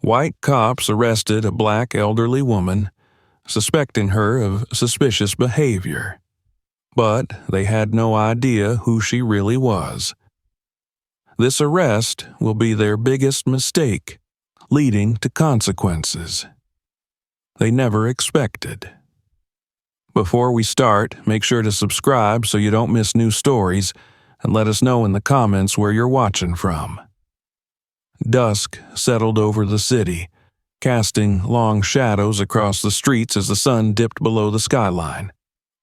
white cops arrested a black elderly woman, suspecting her of suspicious behavior. But they had no idea who she really was. This arrest will be their biggest mistake, leading to consequences they never expected. Before we start, make sure to subscribe so you don't miss new stories, and let us know in the comments where you're watching from. Dusk settled over the city, casting long shadows across the streets as the sun dipped below the skyline.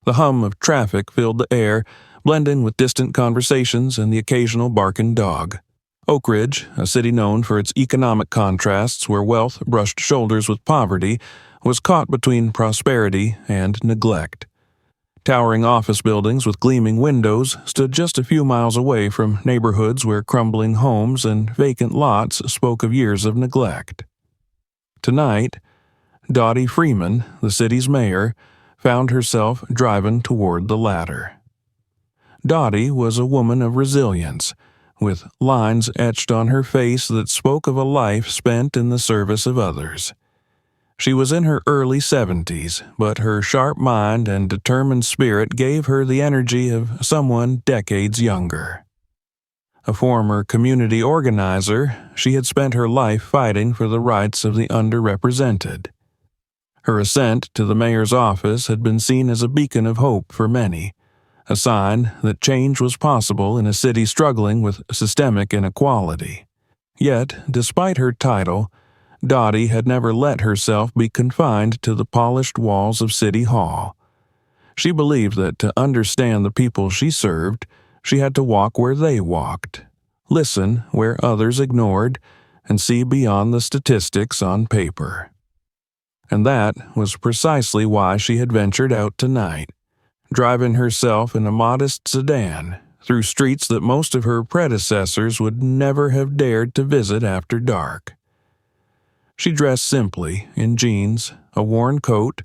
The hum of traffic filled the air, blending with distant conversations and the occasional barking dog. Oakridge, a city known for its economic contrasts where wealth brushed shoulders with poverty, was caught between prosperity and neglect. Towering office buildings with gleaming windows stood just a few miles away from neighborhoods where crumbling homes and vacant lots spoke of years of neglect. Tonight, Dottie Freeman, the city's mayor, found herself driving toward the latter. Dottie was a woman of resilience, with lines etched on her face that spoke of a life spent in the service of others. She was in her early 70s, but her sharp mind and determined spirit gave her the energy of someone decades younger. A former community organizer, she had spent her life fighting for the rights of the underrepresented. Her ascent to the mayor's office had been seen as a beacon of hope for many, a sign that change was possible in a city struggling with systemic inequality. Yet, despite her title, Dottie had never let herself be confined to the polished walls of City Hall. She believed that to understand the people she served, she had to walk where they walked, listen where others ignored, and see beyond the statistics on paper. And that was precisely why she had ventured out tonight, driving herself in a modest sedan through streets that most of her predecessors would never have dared to visit after dark. She dressed simply, in jeans, a worn coat,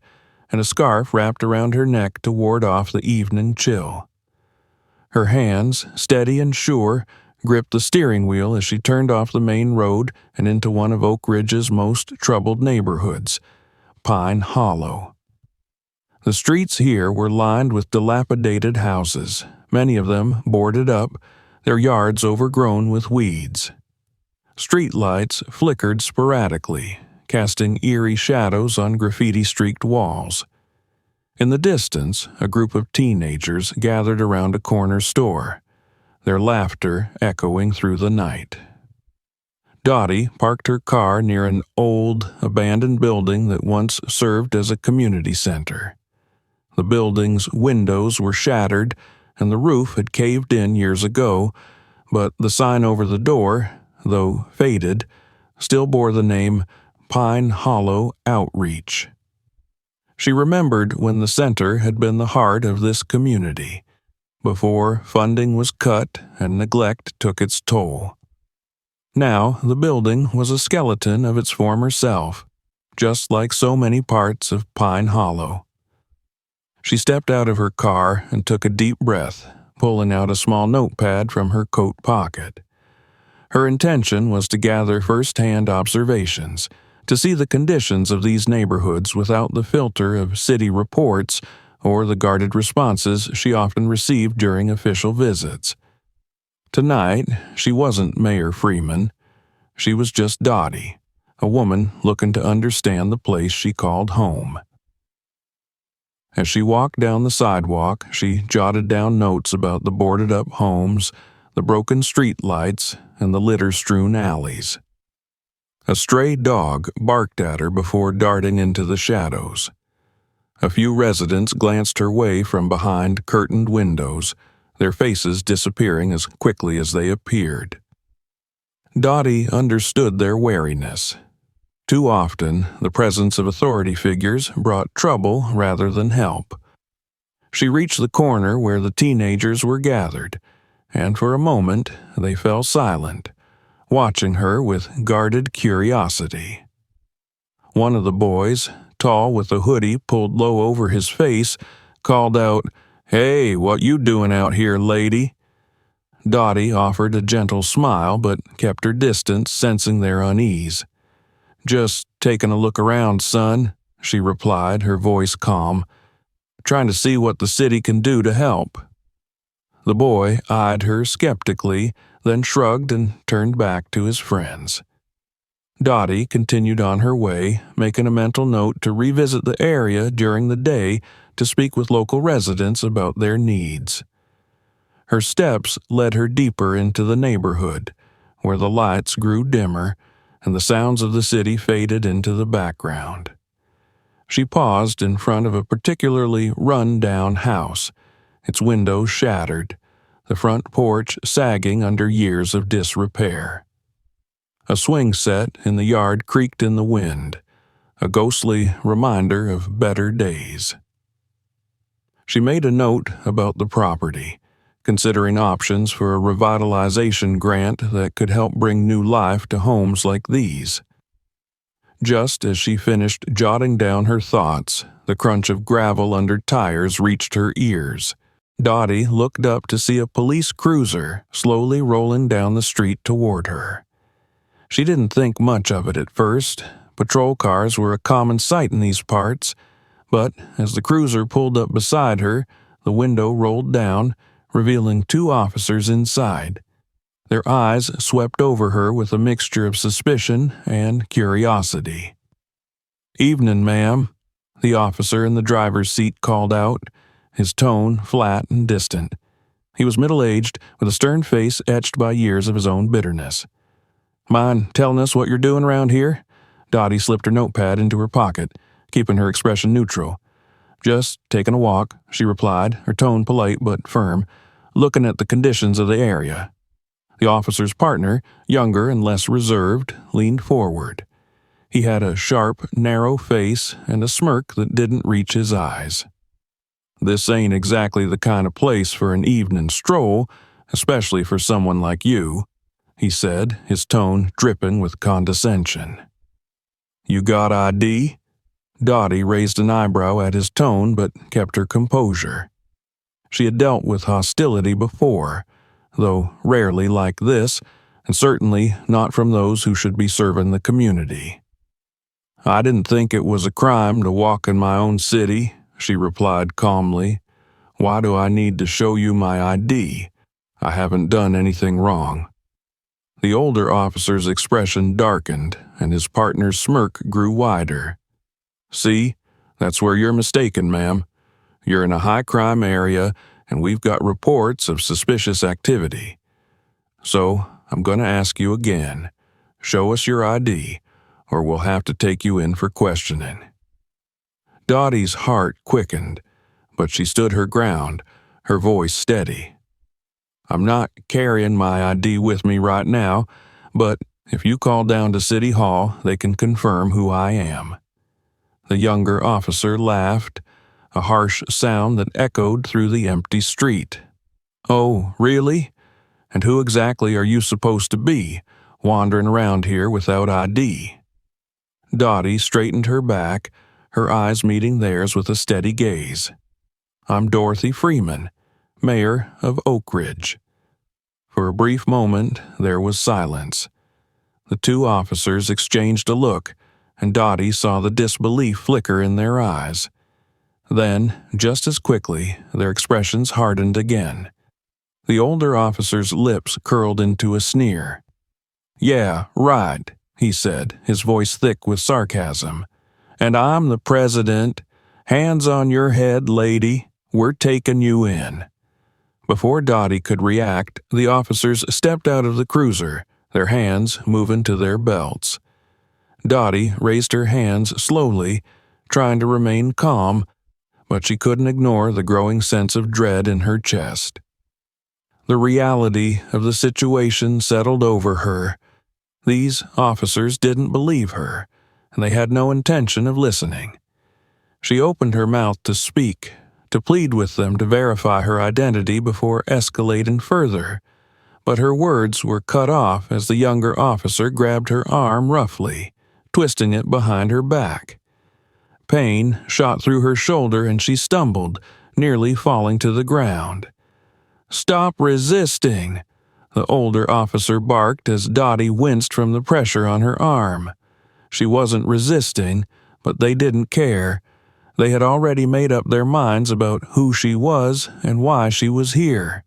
and a scarf wrapped around her neck to ward off the evening chill. Her hands, steady and sure, gripped the steering wheel as she turned off the main road and into one of Oakridge's most troubled neighborhoods, Pine Hollow. The streets here were lined with dilapidated houses, many of them boarded up, their yards overgrown with weeds. Street lights flickered sporadically, casting eerie shadows on graffiti-streaked walls. In the distance, a group of teenagers gathered around a corner store, their laughter echoing through the night. Dottie parked her car near an old, abandoned building that once served as a community center. The building's windows were shattered, and the roof had caved in years ago, but the sign over the door, though faded, still bore the name Pine Hollow Outreach. She remembered when the center had been the heart of this community, before funding was cut and neglect took its toll. Now the building was a skeleton of its former self, just like so many parts of Pine Hollow. She stepped out of her car and took a deep breath, pulling out a small notepad from her coat pocket. Her intention was to gather first-hand observations, to see the conditions of these neighborhoods without the filter of city reports or the guarded responses she often received during official visits. Tonight, she wasn't Mayor Freeman. She was just Dottie, a woman looking to understand the place she called home. As she walked down the sidewalk, she jotted down notes about the boarded-up homes, the broken street lights, and the litter-strewn alleys. A stray dog barked at her before darting into the shadows. A few residents glanced her way from behind curtained windows, their faces disappearing as quickly as they appeared. Dottie understood their wariness. Too often, the presence of authority figures brought trouble rather than help. She reached the corner where the teenagers were gathered, and for a moment they fell silent, watching her with guarded curiosity. One of the boys, tall with a hoodie pulled low over his face, called out, "Hey, what you doing out here, lady?" Dottie offered a gentle smile but kept her distance, sensing their unease. "Just taking a look around, son," she replied, her voice calm. "Trying to see what the city can do to help." The boy eyed her skeptically, then shrugged and turned back to his friends. Dottie continued on her way, making a mental note to revisit the area during the day to speak with local residents about their needs. Her steps led her deeper into the neighborhood, where the lights grew dimmer and the sounds of the city faded into the background. She paused in front of a particularly run-down house, its windows shattered, the front porch sagging under years of disrepair. A swing set in the yard creaked in the wind, a ghostly reminder of better days. She made a note about the property, considering options for a revitalization grant that could help bring new life to homes like these. Just as she finished jotting down her thoughts, the crunch of gravel under tires reached her ears. Dottie looked up to see a police cruiser slowly rolling down the street toward her. She didn't think much of it at first. Patrol cars were a common sight in these parts, but as the cruiser pulled up beside her, the window rolled down, revealing 2 officers inside. Their eyes swept over her with a mixture of suspicion and curiosity. "Evening, ma'am," the officer in the driver's seat called out, his tone flat and distant. He was middle-aged, with a stern face etched by years of his own bitterness. "Mind telling us what you're doing around here?" Dottie slipped her notepad into her pocket, keeping her expression neutral. "Just taking a walk," she replied, her tone polite but firm, "looking at the conditions of the area." The officer's partner, younger and less reserved, leaned forward. He had a sharp, narrow face and a smirk that didn't reach his eyes. "This ain't exactly the kind of place for an evening stroll, especially for someone like you," he said, his tone dripping with condescension. "You got ID?" Dottie raised an eyebrow at his tone but kept her composure. She had dealt with hostility before, though rarely like this, and certainly not from those who should be serving the community. "I didn't think it was a crime to walk in my own city," she replied calmly. "Why do I need to show you my ID? I haven't done anything wrong." The older officer's expression darkened, and his partner's smirk grew wider. "See, that's where you're mistaken, ma'am. You're in a high-crime area, and we've got reports of suspicious activity. So, I'm going to ask you again. Show us your ID, or we'll have to take you in for questioning." Dottie's heart quickened, but she stood her ground, her voice steady. "I'm not carrying my ID with me right now, but if you call down to City Hall, they can confirm who I am." The younger officer laughed, a harsh sound that echoed through the empty street. "Oh, really? And who exactly are you supposed to be, wandering around here without ID?" Dottie straightened her back, her eyes meeting theirs with a steady gaze. "I'm Dorothy Freeman, mayor of Oakridge." For a brief moment, there was silence. The 2 officers exchanged a look, and Dottie saw the disbelief flicker in their eyes. Then, just as quickly, their expressions hardened again. The older officer's lips curled into a sneer. "Yeah, right," he said, his voice thick with sarcasm. "And I'm the president. Hands on your head, lady. We're taking you in." Before Dottie could react, the officers stepped out of the cruiser, their hands moving to their belts. Dottie raised her hands slowly, trying to remain calm, but she couldn't ignore the growing sense of dread in her chest. The reality of the situation settled over her. These officers didn't believe her, and they had no intention of listening. She opened her mouth to speak, to plead with them to verify her identity before escalating further, but her words were cut off as the younger officer grabbed her arm roughly, twisting it behind her back. Pain shot through her shoulder and she stumbled, nearly falling to the ground. "Stop resisting!" the older officer barked as Dottie winced from the pressure on her arm. She wasn't resisting, but they didn't care. They had already made up their minds about who she was and why she was here.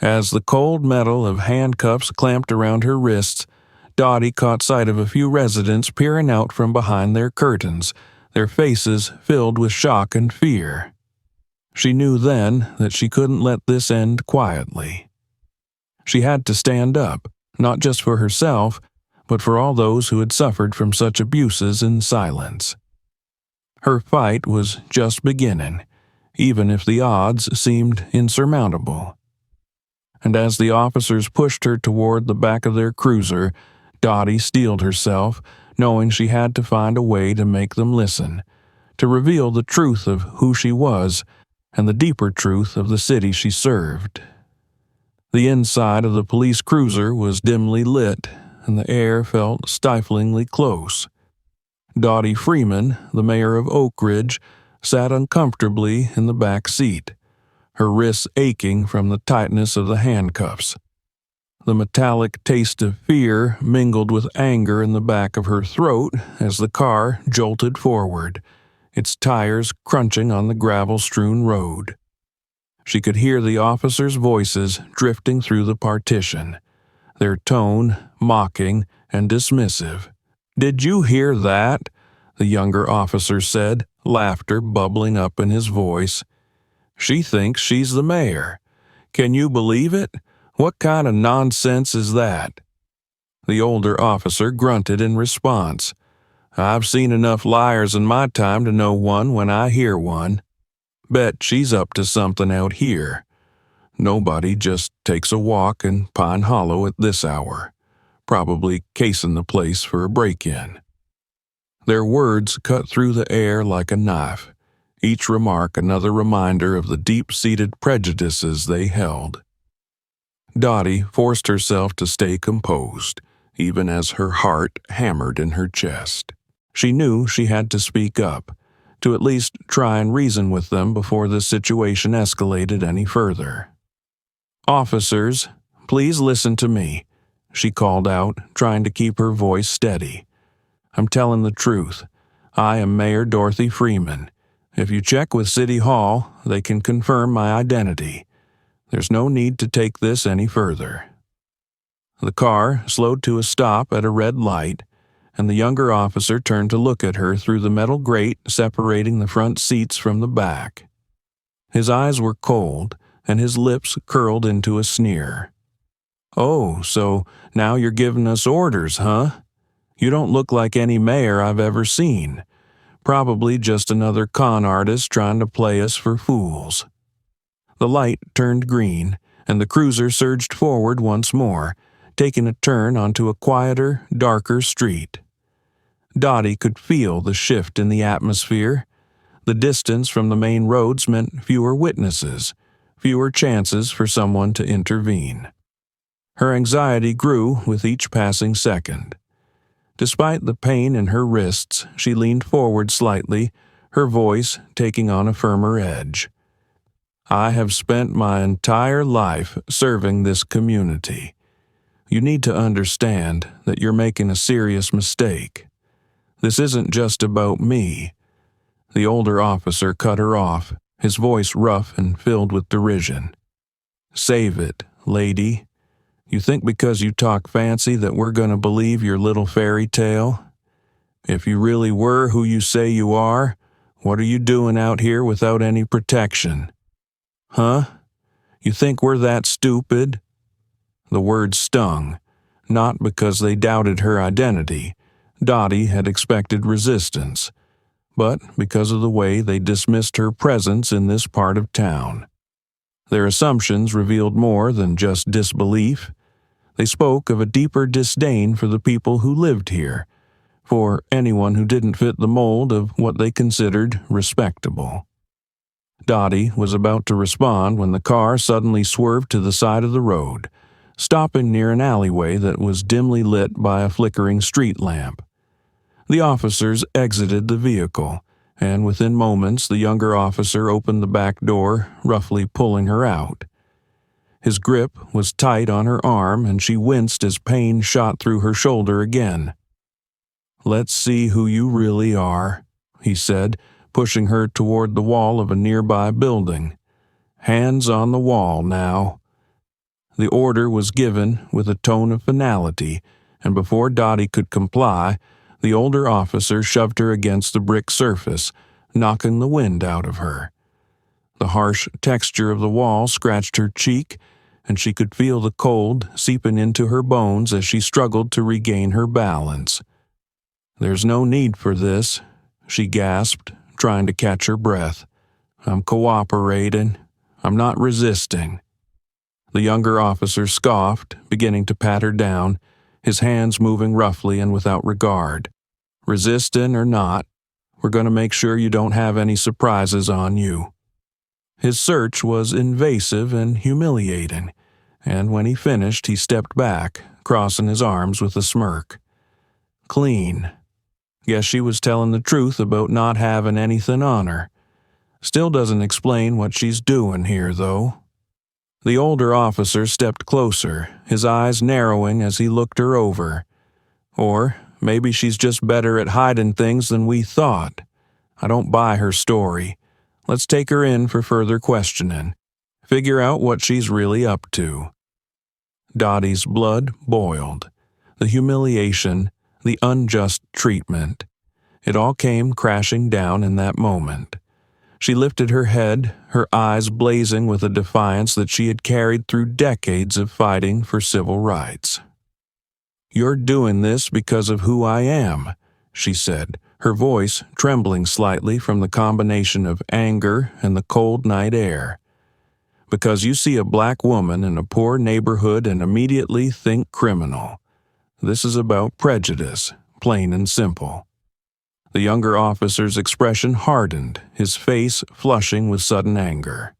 As the cold metal of handcuffs clamped around her wrists, Dottie caught sight of a few residents peering out from behind their curtains, their faces filled with shock and fear. She knew then that she couldn't let this end quietly. She had to stand up, not just for herself, but for all those who had suffered from such abuses in silence. Her fight was just beginning, even if the odds seemed insurmountable. And as the officers pushed her toward the back of their cruiser, Dottie steeled herself, knowing she had to find a way to make them listen, to reveal the truth of who she was and the deeper truth of the city she served. The inside of the police cruiser was dimly lit, and the air felt stiflingly close. Dottie Freeman, the mayor of Oakridge, sat uncomfortably in the back seat, her wrists aching from the tightness of the handcuffs. The metallic taste of fear mingled with anger in the back of her throat as the car jolted forward, its tires crunching on the gravel-strewn road. She could hear the officers' voices drifting through the partition, their tone mocking and dismissive. "Did you hear that?" the younger officer said, laughter bubbling up in his voice. "She thinks she's the mayor. Can you believe it? What kind of nonsense is that?" The older officer grunted in response. "I've seen enough liars in my time to know one when I hear one. Bet she's up to something out here. Nobody just takes a walk in Pine Hollow at this hour, probably casing the place for a break-in." Their words cut through the air like a knife, each remark another reminder of the deep-seated prejudices they held. Dottie forced herself to stay composed, even as her heart hammered in her chest. She knew she had to speak up, to at least try and reason with them before the situation escalated any further. "Officers, please listen to me," she called out, trying to keep her voice steady. "I'm telling the truth. I am Mayor Dorothy Freeman. If you check with City Hall, they can confirm my identity. There's no need to take this any further." The car slowed to a stop at a red light, and the younger officer turned to look at her through the metal grate separating the front seats from the back. His eyes were cold, and his lips curled into a sneer. "Oh, so now you're giving us orders, huh? You don't look like any mayor I've ever seen. Probably just another con artist trying to play us for fools." The light turned green, and the cruiser surged forward once more, taking a turn onto a quieter, darker street. Dottie could feel the shift in the atmosphere. The distance from the main roads meant fewer witnesses, fewer chances for someone to intervene. Her anxiety grew with each passing second. Despite the pain in her wrists, she leaned forward slightly, her voice taking on a firmer edge. "I have spent my entire life serving this community. You need to understand that you're making a serious mistake. This isn't just about me." The older officer cut her off, his voice rough and filled with derision. "Save it, lady. You think because you talk fancy that we're going to believe your little fairy tale? If you really were who you say you are, what are you doing out here without any protection? Huh? You think we're that stupid?" The words stung, not because they doubted her identity. Dottie had expected resistance, but because of the way they dismissed her presence in this part of town. Their assumptions revealed more than just disbelief. They spoke of a deeper disdain for the people who lived here, for anyone who didn't fit the mold of what they considered respectable. Dottie was about to respond when the car suddenly swerved to the side of the road, stopping near an alleyway that was dimly lit by a flickering street lamp. The officers exited the vehicle, and within moments the younger officer opened the back door, roughly pulling her out. His grip was tight on her arm, and she winced as pain shot through her shoulder again. "Let's see who you really are," he said, pushing her toward the wall of a nearby building. "Hands on the wall now." The order was given with a tone of finality, and before Dottie could comply, the older officer shoved her against the brick surface, knocking the wind out of her. The harsh texture of the wall scratched her cheek, and she could feel the cold seeping into her bones as she struggled to regain her balance. "There's no need for this," she gasped, trying to catch her breath. "I'm cooperating. I'm not resisting." The younger officer scoffed, beginning to pat her down, his hands moving roughly and without regard. "Resisting or not, we're going to make sure you don't have any surprises on you." His search was invasive and humiliating, and when he finished, he stepped back, crossing his arms with a smirk. "Clean. Guess she was telling the truth about not having anything on her. Still doesn't explain what she's doing here, though." The older officer stepped closer, his eyes narrowing as he looked her over. "Or maybe she's just better at hiding things than we thought. I don't buy her story. Let's take her in for further questioning. Figure out what she's really up to." Dottie's blood boiled. The humiliation, the unjust treatment. It all came crashing down in that moment. She lifted her head, her eyes blazing with a defiance that she had carried through decades of fighting for civil rights. "You're doing this because of who I am," she said, her voice trembling slightly from the combination of anger and the cold night air. "Because you see a black woman in a poor neighborhood and immediately think criminal. This is about prejudice, plain and simple." The younger officer's expression hardened, his face flushing with sudden anger.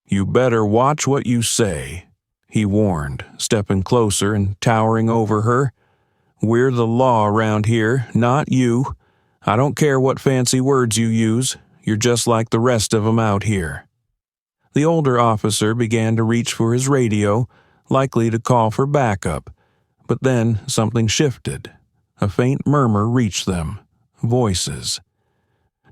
"You better watch what you say," he warned, stepping closer and towering over her. "We're the law around here, not you. I don't care what fancy words you use. You're just like the rest of 'em out here." The older officer began to reach for his radio, likely to call for backup, but then something shifted. A faint murmur reached them. Voices.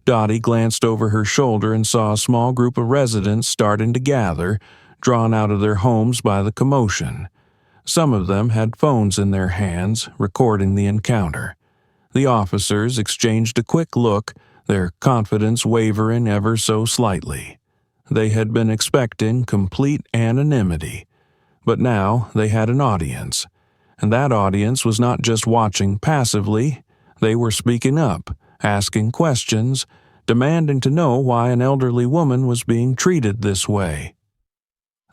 Dottie glanced over her shoulder and saw a small group of residents starting to gather, drawn out of their homes by the commotion. Some of them had phones in their hands, recording the encounter. The officers exchanged a quick look, their confidence wavering ever so slightly. They had been expecting complete anonymity, but now they had an audience. And that audience was not just watching passively. They were speaking up, asking questions, demanding to know why an elderly woman was being treated this way.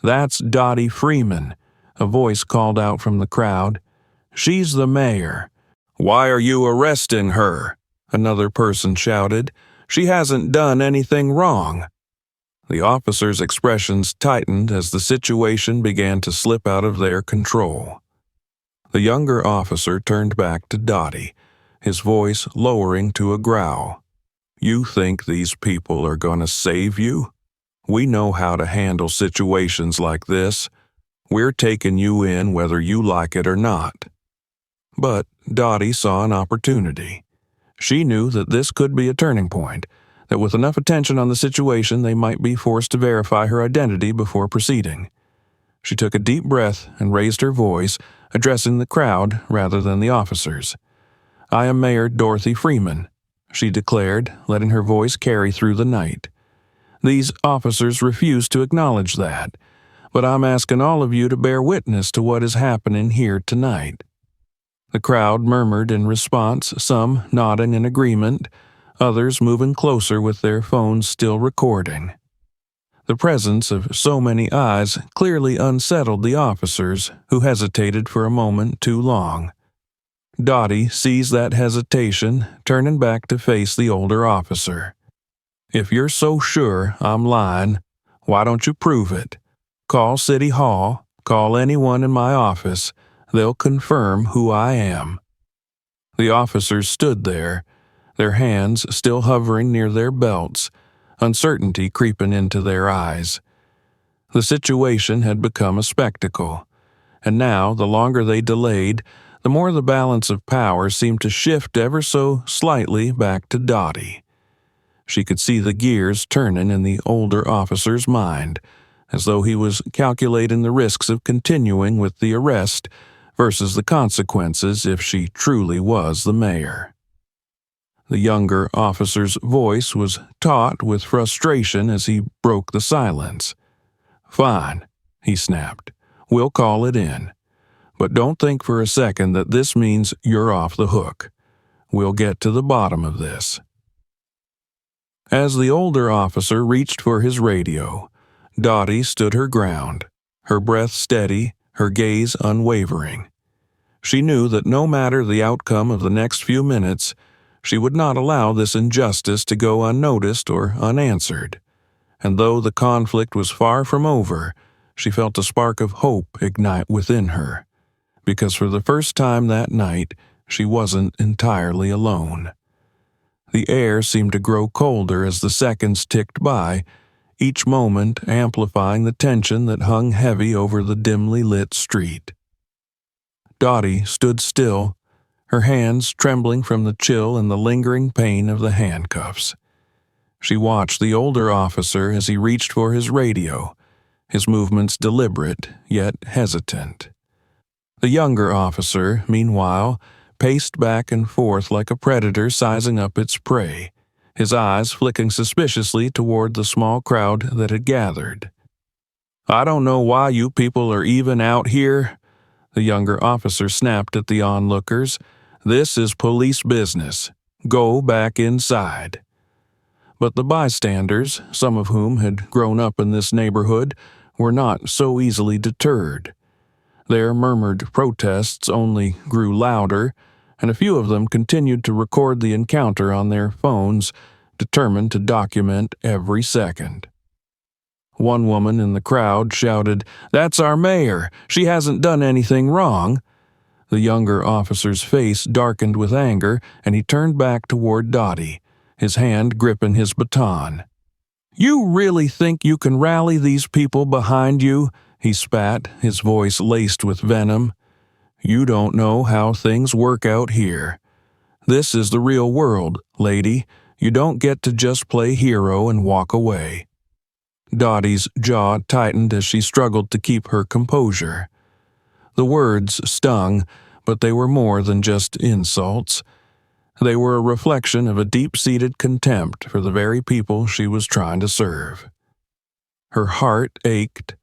"That's Dottie Freeman," a voice called out from the crowd. "She's the mayor." "Why are you arresting her?" another person shouted. "She hasn't done anything wrong." The officers' expressions tightened as the situation began to slip out of their control. The younger officer turned back to Dottie, his voice lowering to a growl. "You think these people are going to save you? We know how to handle situations like this. We're taking you in whether you like it or not." But Dottie saw an opportunity. She knew that this could be a turning point, that with enough attention on the situation they might be forced to verify her identity before proceeding. She took a deep breath and raised her voice, addressing the crowd rather than the officers. "I am Mayor Dorothy Freeman," she declared, letting her voice carry through the night. "These officers refuse to acknowledge that, but I'm asking all of you to bear witness to what is happening here tonight." The crowd murmured in response, some nodding in agreement, others moving closer with their phones still recording. The presence of so many eyes clearly unsettled the officers, who hesitated for a moment too long. Dottie seized that hesitation, turning back to face the older officer. "If you're so sure I'm lying, why don't you prove it? Call City Hall, call anyone in my office. They'll confirm who I am." The officers stood there, their hands still hovering near their belts, uncertainty creeping into their eyes. The situation had become a spectacle, and now, the longer they delayed, the more the balance of power seemed to shift ever so slightly back to Dottie. She could see the gears turning in the older officer's mind, as though he was calculating the risks of continuing with the arrest versus the consequences if she truly was the mayor. The younger officer's voice was taut with frustration as he broke the silence. "Fine," he snapped. "We'll call it in. But don't think for a second that this means you're off the hook. We'll get to the bottom of this." As the older officer reached for his radio, Dottie stood her ground, her breath steady, her gaze unwavering. She knew that no matter the outcome of the next few minutes, she would not allow this injustice to go unnoticed or unanswered. And though the conflict was far from over, she felt a spark of hope ignite within her, because for the first time that night, she wasn't entirely alone. The air seemed to grow colder as the seconds ticked by, each moment amplifying the tension that hung heavy over the dimly lit street. Dottie stood still, her hands trembling from the chill and the lingering pain of the handcuffs. She watched the older officer as he reached for his radio, his movements deliberate yet hesitant. The younger officer, meanwhile, paced back and forth like a predator sizing up its prey, his eyes flicking suspiciously toward the small crowd that had gathered. "I don't know why you people are even out here," the younger officer snapped at the onlookers. "This is police business. Go back inside." But the bystanders, some of whom had grown up in this neighborhood, were not so easily deterred. Their murmured protests only grew louder, and a few of them continued to record the encounter on their phones, determined to document every second. One woman in the crowd shouted, "That's our mayor! She hasn't done anything wrong!" The younger officer's face darkened with anger, and he turned back toward Dottie, his hand gripping his baton. "You really think you can rally these people behind you?" he spat, his voice laced with venom. "You don't know how things work out here. This is the real world, lady. You don't get to just play hero and walk away." Dottie's jaw tightened as she struggled to keep her composure. The words stung, but they were more than just insults. They were a reflection of a deep-seated contempt for the very people she was trying to serve. Her heart ached,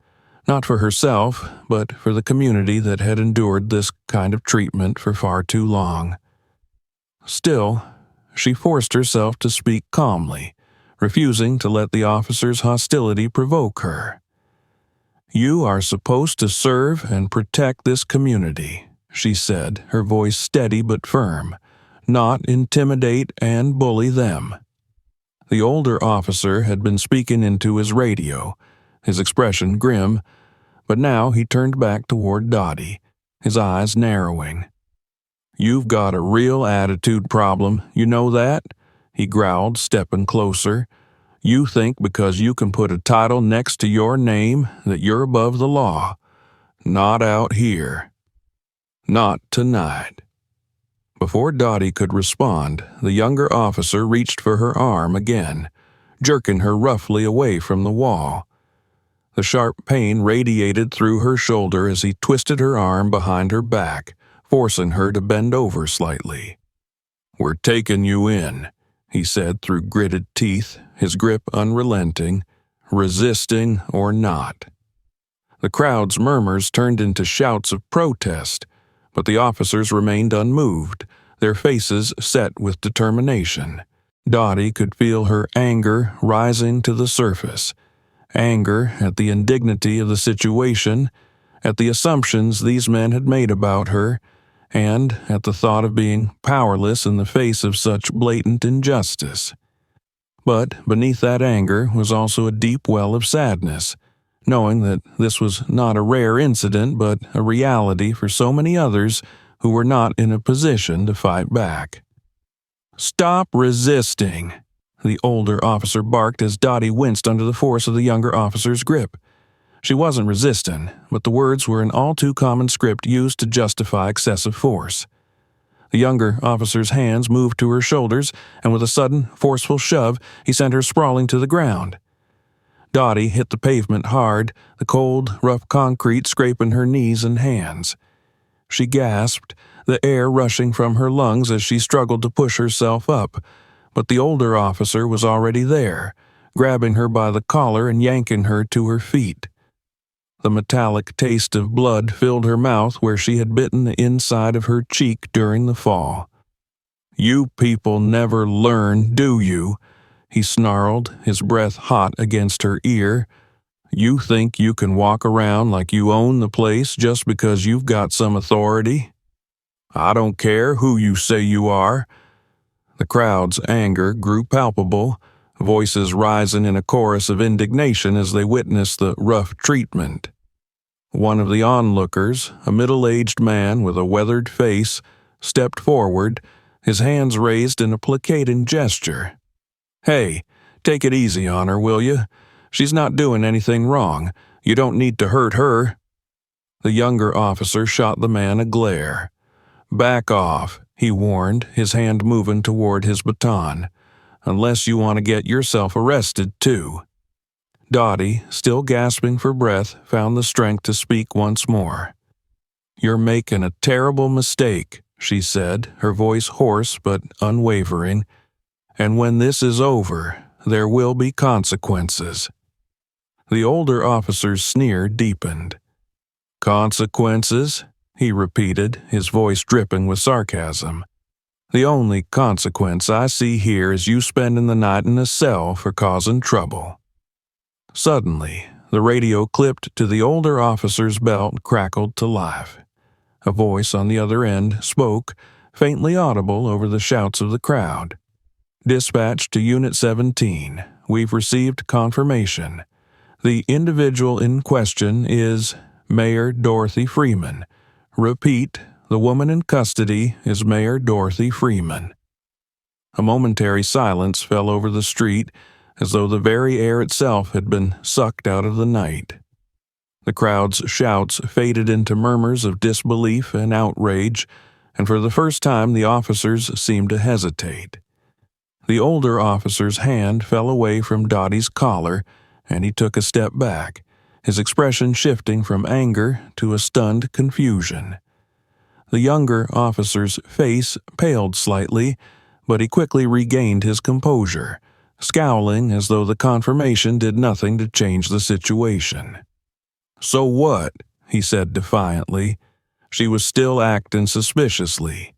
not for herself, but for the community that had endured this kind of treatment for far too long. Still, she forced herself to speak calmly, refusing to let the officer's hostility provoke her. "You are supposed to serve and protect this community," she said, her voice steady but firm, "not intimidate and bully them." The older officer had been speaking into his radio, his expression grim, but now he turned back toward Dottie, his eyes narrowing. "You've got a real attitude problem, you know that?" he growled, stepping closer. "You think because you can put a title next to your name that you're above the law. Not out here. Not tonight." Before Dottie could respond, the younger officer reached for her arm again, jerking her roughly away from the wall. The sharp pain radiated through her shoulder as he twisted her arm behind her back, forcing her to bend over slightly. "We're taking you in," he said through gritted teeth, his grip unrelenting, resisting or not. The crowd's murmurs turned into shouts of protest, but the officers remained unmoved, their faces set with determination. Dottie could feel her anger rising to the surface, anger at the indignity of the situation, at the assumptions these men had made about her, and at the thought of being powerless in the face of such blatant injustice. But beneath that anger was also a deep well of sadness, knowing that this was not a rare incident but a reality for so many others who were not in a position to fight back. "Stop resisting," the older officer barked as Dottie winced under the force of the younger officer's grip. She wasn't resisting, but the words were an all-too-common script used to justify excessive force. The younger officer's hands moved to her shoulders, and with a sudden, forceful shove, he sent her sprawling to the ground. Dottie hit the pavement hard, the cold, rough concrete scraping her knees and hands. She gasped, the air rushing from her lungs as she struggled to push herself up, but the older officer was already there, grabbing her by the collar and yanking her to her feet. The metallic taste of blood filled her mouth where she had bitten the inside of her cheek during the fall. "You people never learn, do you?" he snarled, his breath hot against her ear. "You think you can walk around like you own the place just because you've got some authority? I don't care who you say you are." The crowd's anger grew palpable, voices rising in a chorus of indignation as they witnessed the rough treatment. One of the onlookers, a middle-aged man with a weathered face, stepped forward, his hands raised in a placating gesture. "Hey, take it easy on her, will you? She's not doing anything wrong. You don't need to hurt her." The younger officer shot the man a glare. "Back off," he warned, his hand moving toward his baton. "Unless you want to get yourself arrested, too." Dottie, still gasping for breath, found the strength to speak once more. "You're making a terrible mistake," she said, her voice hoarse but unwavering. "And when this is over, there will be consequences." The older officer's sneer deepened. "Consequences?" he repeated, his voice dripping with sarcasm. "The only consequence I see here is you spending the night in a cell for causing trouble." Suddenly, the radio clipped to the older officer's belt crackled to life. A voice on the other end spoke, faintly audible over the shouts of the crowd. "Dispatch to Unit 17. We've received confirmation. The individual in question is Mayor Dorothy Freeman. Repeat, the woman in custody is Mayor Dorothy Freeman." A momentary silence fell over the street, as though the very air itself had been sucked out of the night. The crowd's shouts faded into murmurs of disbelief and outrage, and for the first time the officers seemed to hesitate. The older officer's hand fell away from Dottie's collar, and he took a step back, his expression shifting from anger to a stunned confusion. The younger officer's face paled slightly, but he quickly regained his composure, scowling as though the confirmation did nothing to change the situation. "So what?" he said defiantly. "She was still acting suspiciously.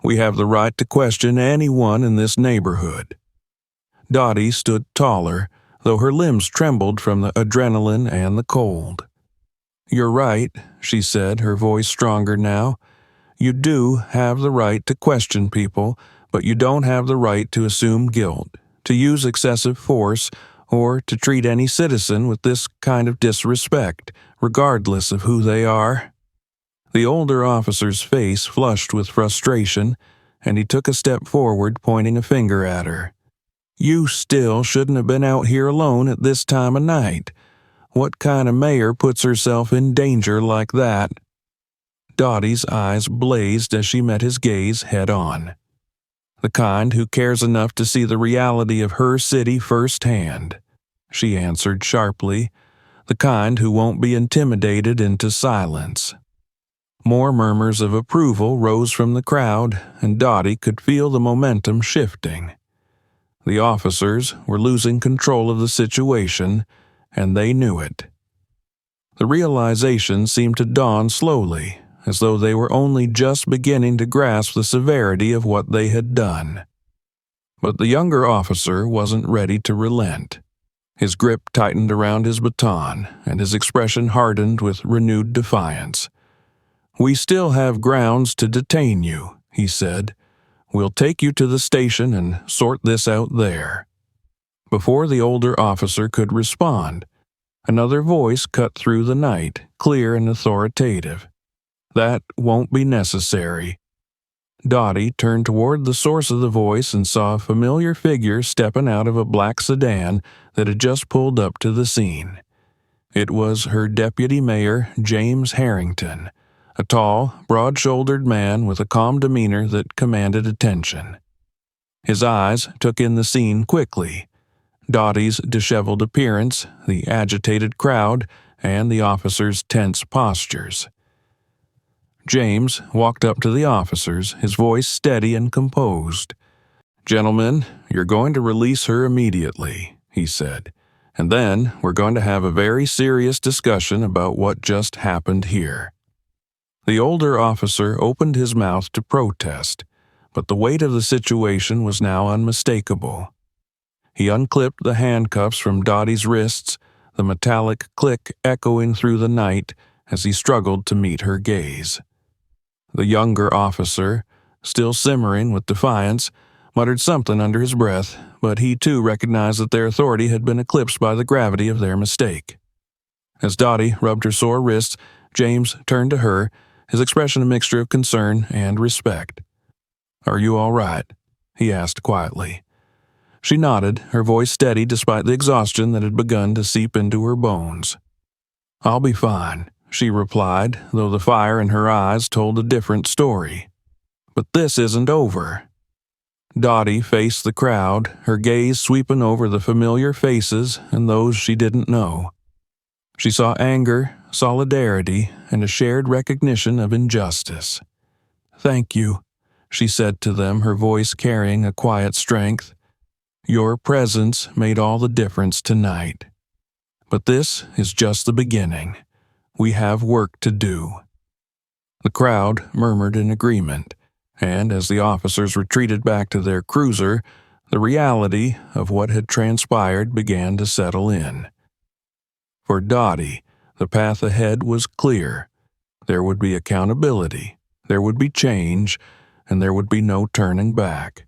We have the right to question anyone in this neighborhood." Dottie stood taller, though her limbs trembled from the adrenaline and the cold. "You're right," she said, her voice stronger now. "You do have the right to question people, but you don't have the right to assume guilt, to use excessive force, or to treat any citizen with this kind of disrespect, regardless of who they are." The older officer's face flushed with frustration, and he took a step forward, pointing a finger at her. "You still shouldn't have been out here alone at this time of night. What kind of mayor puts herself in danger like that?" Dottie's eyes blazed as she met his gaze head-on. "The kind who cares enough to see the reality of her city firsthand," she answered sharply. "The kind who won't be intimidated into silence." More murmurs of approval rose from the crowd, and Dottie could feel the momentum shifting. The officers were losing control of the situation, and they knew it. The realization seemed to dawn slowly, as though they were only just beginning to grasp the severity of what they had done. But the younger officer wasn't ready to relent. His grip tightened around his baton, and his expression hardened with renewed defiance. "We still have grounds to detain you," he said. "We'll take you to the station and sort this out there." Before the older officer could respond, another voice cut through the night, clear and authoritative. "That won't be necessary." Dottie turned toward the source of the voice and saw a familiar figure stepping out of a black sedan that had just pulled up to the scene. It was her deputy mayor, James Harrington, a tall, broad-shouldered man with a calm demeanor that commanded attention. His eyes took in the scene quickly: Dottie's disheveled appearance, the agitated crowd, and the officers' tense postures. James walked up to the officers, his voice steady and composed. "Gentlemen, you're going to release her immediately," he said, "and then we're going to have a very serious discussion about what just happened here." The older officer opened his mouth to protest, but the weight of the situation was now unmistakable. He unclipped the handcuffs from Dottie's wrists, the metallic click echoing through the night as he struggled to meet her gaze. The younger officer, still simmering with defiance, muttered something under his breath, but he too recognized that their authority had been eclipsed by the gravity of their mistake. As Dottie rubbed her sore wrists, James turned to her, his expression a mixture of concern and respect. "Are you all right?" he asked quietly. She nodded, her voice steady despite the exhaustion that had begun to seep into her bones. "I'll be fine," she replied, though the fire in her eyes told a different story. "But this isn't over." Dottie faced the crowd, her gaze sweeping over the familiar faces and those she didn't know. She saw anger, solidarity, and a shared recognition of injustice. "Thank you," she said to them, her voice carrying a quiet strength. "Your presence made all the difference tonight. But this is just the beginning. We have work to do." The crowd murmured in agreement, and as the officers retreated back to their cruiser, the reality of what had transpired began to settle in. For Dottie, the path ahead was clear. There would be accountability, there would be change, and there would be no turning back.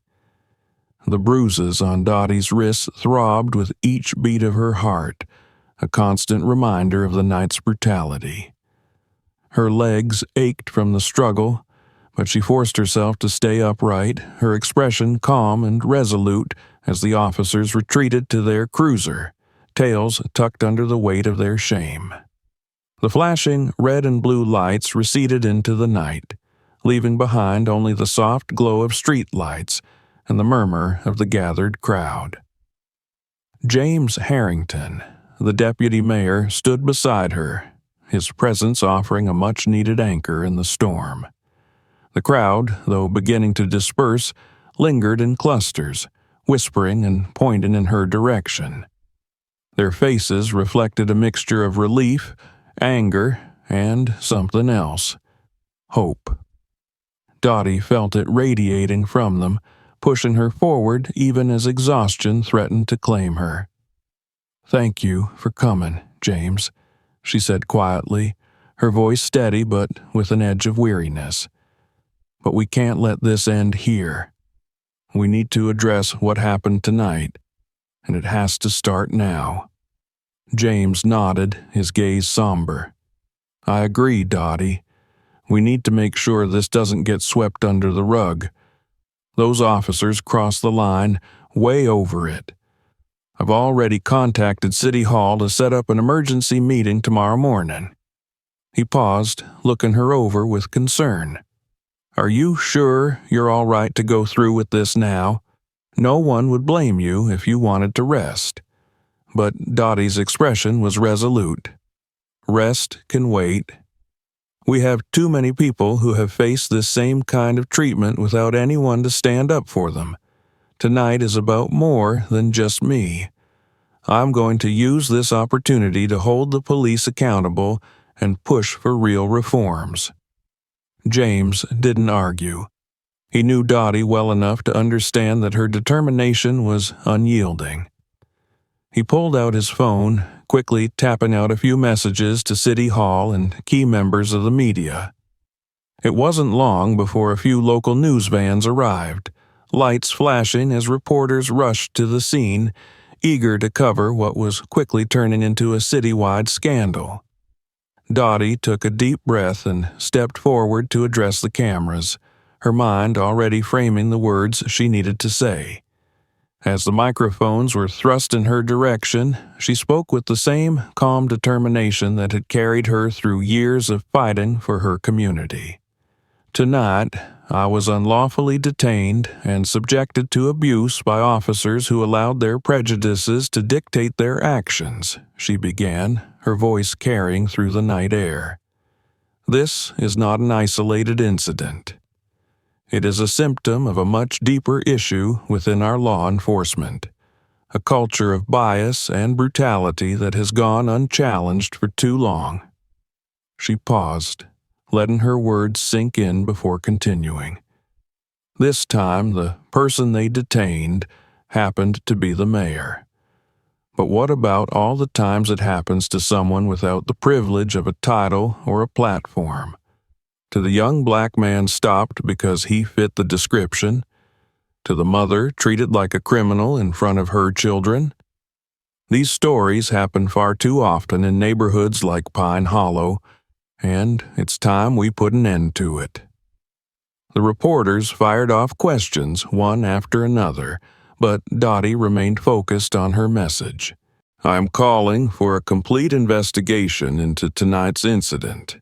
The bruises on Dottie's wrists throbbed with each beat of her heart, a constant reminder of the night's brutality. Her legs ached from the struggle, but she forced herself to stay upright, her expression calm and resolute as the officers retreated to their cruiser, tails tucked under the weight of their shame. The flashing red and blue lights receded into the night, leaving behind only the soft glow of street lights and the murmur of the gathered crowd. James Harrington, the deputy mayor, stood beside her, his presence offering a much-needed anchor in the storm. The crowd, though beginning to disperse, lingered in clusters, whispering and pointing in her direction. Their faces reflected a mixture of relief, anger, and something else: hope. Dottie felt it radiating from them, pushing her forward even as exhaustion threatened to claim her. "Thank you for coming, James," she said quietly, her voice steady but with an edge of weariness. "But we can't let this end here. We need to address what happened tonight, and it has to start now." James nodded, his gaze somber. "I agree, Dottie. We need to make sure this doesn't get swept under the rug. Those officers crossed the line, way over it. I've already contacted City Hall to set up an emergency meeting tomorrow morning." He paused, looking her over with concern. "Are you sure you're all right to go through with this now? No one would blame you if you wanted to rest." But Dottie's expression was resolute. "Rest can wait. We have too many people who have faced this same kind of treatment without anyone to stand up for them. Tonight is about more than just me. I'm going to use this opportunity to hold the police accountable and push for real reforms." James didn't argue. He knew Dottie well enough to understand that her determination was unyielding. He pulled out his phone, quickly tapping out a few messages to City Hall and key members of the media. It wasn't long before a few local news vans arrived, lights flashing as reporters rushed to the scene, eager to cover what was quickly turning into a citywide scandal. Dottie took a deep breath and stepped forward to address the cameras, her mind already framing the words she needed to say. As the microphones were thrust in her direction, she spoke with the same calm determination that had carried her through years of fighting for her community. "Tonight, I was unlawfully detained and subjected to abuse by officers who allowed their prejudices to dictate their actions," she began, her voice carrying through the night air. "This is not an isolated incident. It is a symptom of a much deeper issue within our law enforcement, a culture of bias and brutality that has gone unchallenged for too long." She paused, letting her words sink in before continuing. This time, the person they detained happened to be the mayor. But what about all the times it happens to someone without the privilege of a title or a platform? To the young black man stopped because he fit the description? To the mother treated like a criminal in front of her children? These stories happen far too often in neighborhoods like Pine Hollow, and it's time we put an end to it. The reporters fired off questions one after another, but Dottie remained focused on her message. "I am calling for a complete investigation into tonight's incident,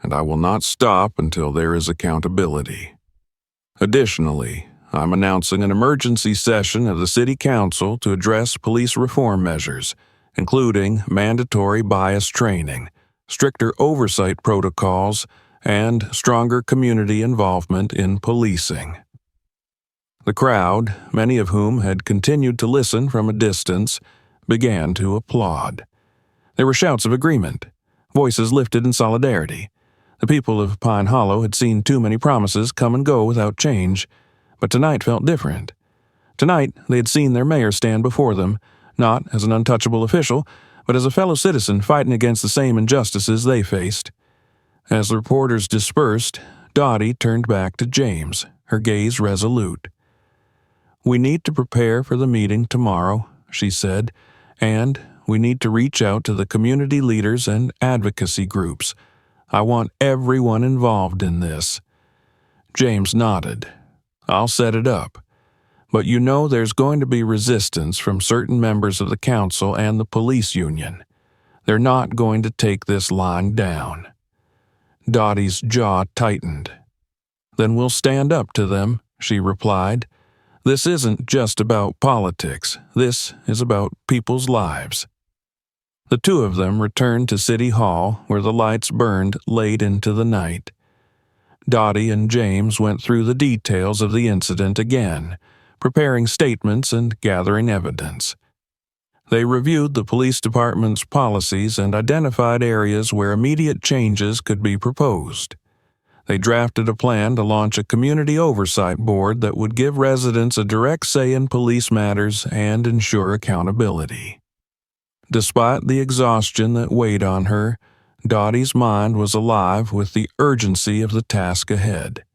and I will not stop until there is accountability. Additionally, I'm announcing an emergency session of the City Council to address police reform measures, including mandatory bias training, stricter oversight protocols, and stronger community involvement in policing." The crowd, many of whom had continued to listen from a distance, began to applaud. There were shouts of agreement, voices lifted in solidarity. The people of Pine Hollow had seen too many promises come and go without change, but tonight felt different. Tonight they had seen their mayor stand before them, not as an untouchable official, but as a fellow citizen fighting against the same injustices they faced. As the reporters dispersed, Dottie turned back to James, her gaze resolute. "We need to prepare for the meeting tomorrow," she said, "and we need to reach out to the community leaders and advocacy groups. I want everyone involved in this." James nodded. "I'll set it up. But you know there's going to be resistance from certain members of the council and the police union. They're not going to take this lying down." Dottie's jaw tightened. "Then we'll stand up to them," she replied. "This isn't just about politics. This is about people's lives." The two of them returned to City Hall, where the lights burned late into the night. Dottie and James went through the details of the incident again, preparing statements and gathering evidence. They reviewed the police department's policies and identified areas where immediate changes could be proposed. They drafted a plan to launch a community oversight board that would give residents a direct say in police matters and ensure accountability. Despite the exhaustion that weighed on her, Dottie's mind was alive with the urgency of the task ahead.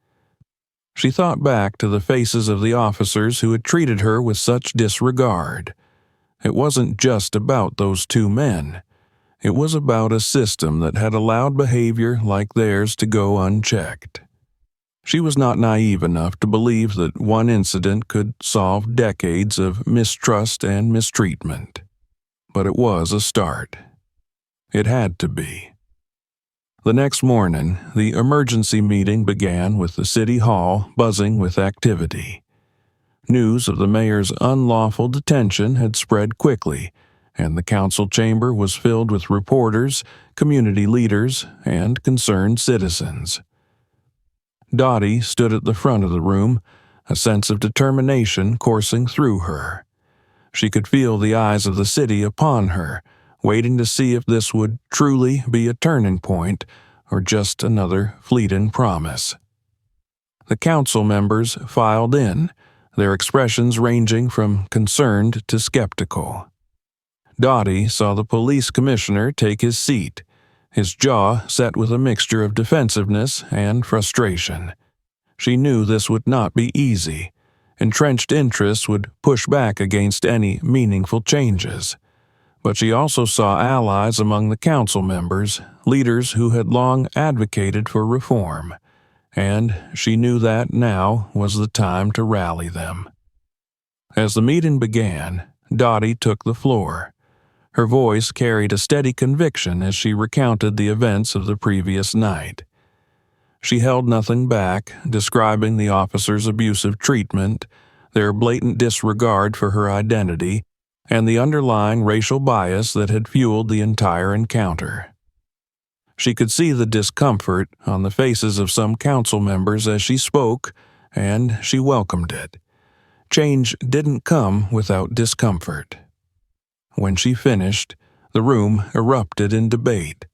She thought back to the faces of the officers who had treated her with such disregard. It wasn't just about those two men. It was about a system that had allowed behavior like theirs to go unchecked. She was not naive enough to believe that one incident could solve decades of mistrust and mistreatment. But it was a start. It had to be. The next morning, the emergency meeting began with the City Hall buzzing with activity. News of the mayor's unlawful detention had spread quickly, and the council chamber was filled with reporters, community leaders, and concerned citizens. Dottie stood at the front of the room, a sense of determination coursing through her. She could feel the eyes of the city upon her, waiting to see if this would truly be a turning point or just another fleeting promise. The council members filed in, their expressions ranging from concerned to skeptical. Dottie saw the police commissioner take his seat, his jaw set with a mixture of defensiveness and frustration. She knew this would not be easy. Entrenched interests would push back against any meaningful changes. But she also saw allies among the council members, leaders who had long advocated for reform, and she knew that now was the time to rally them. As the meeting began, Dottie took the floor. Her voice carried a steady conviction as she recounted the events of the previous night. She held nothing back, describing the officers' abusive treatment, their blatant disregard for her identity, and the underlying racial bias that had fueled the entire encounter. She could see the discomfort on the faces of some council members as she spoke, and she welcomed it. Change didn't come without discomfort. When she finished, the room erupted in debate.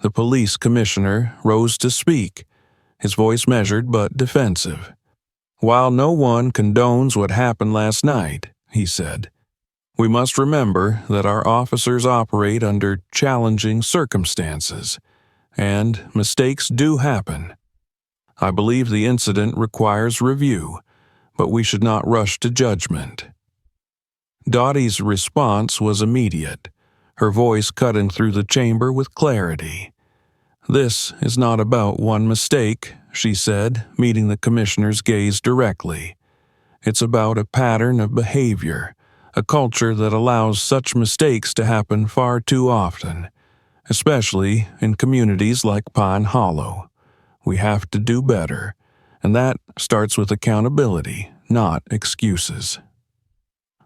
The police commissioner rose to speak, his voice measured but defensive. "While no one condones what happened last night," he said, "we must remember that our officers operate under challenging circumstances, and mistakes do happen. I believe the incident requires review, but we should not rush to judgment." Dottie's response was immediate, her voice cutting through the chamber with clarity. "This is not about one mistake," she said, meeting the commissioner's gaze directly. "It's about a pattern of behavior, a culture that allows such mistakes to happen far too often, especially in communities like Pine Hollow. We have to do better, and that starts with accountability, not excuses."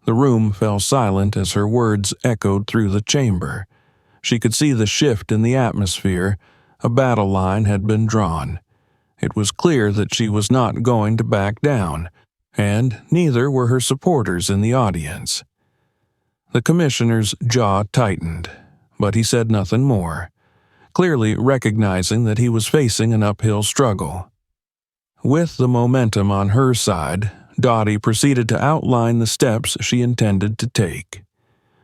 The room fell silent as her words echoed through the chamber. She could see the shift in the atmosphere. A battle line had been drawn. It was clear that she was not going to back down, and neither were her supporters in the audience. The commissioner's jaw tightened, but he said nothing more, clearly recognizing that he was facing an uphill struggle. With the momentum on her side, Dottie proceeded to outline the steps she intended to take.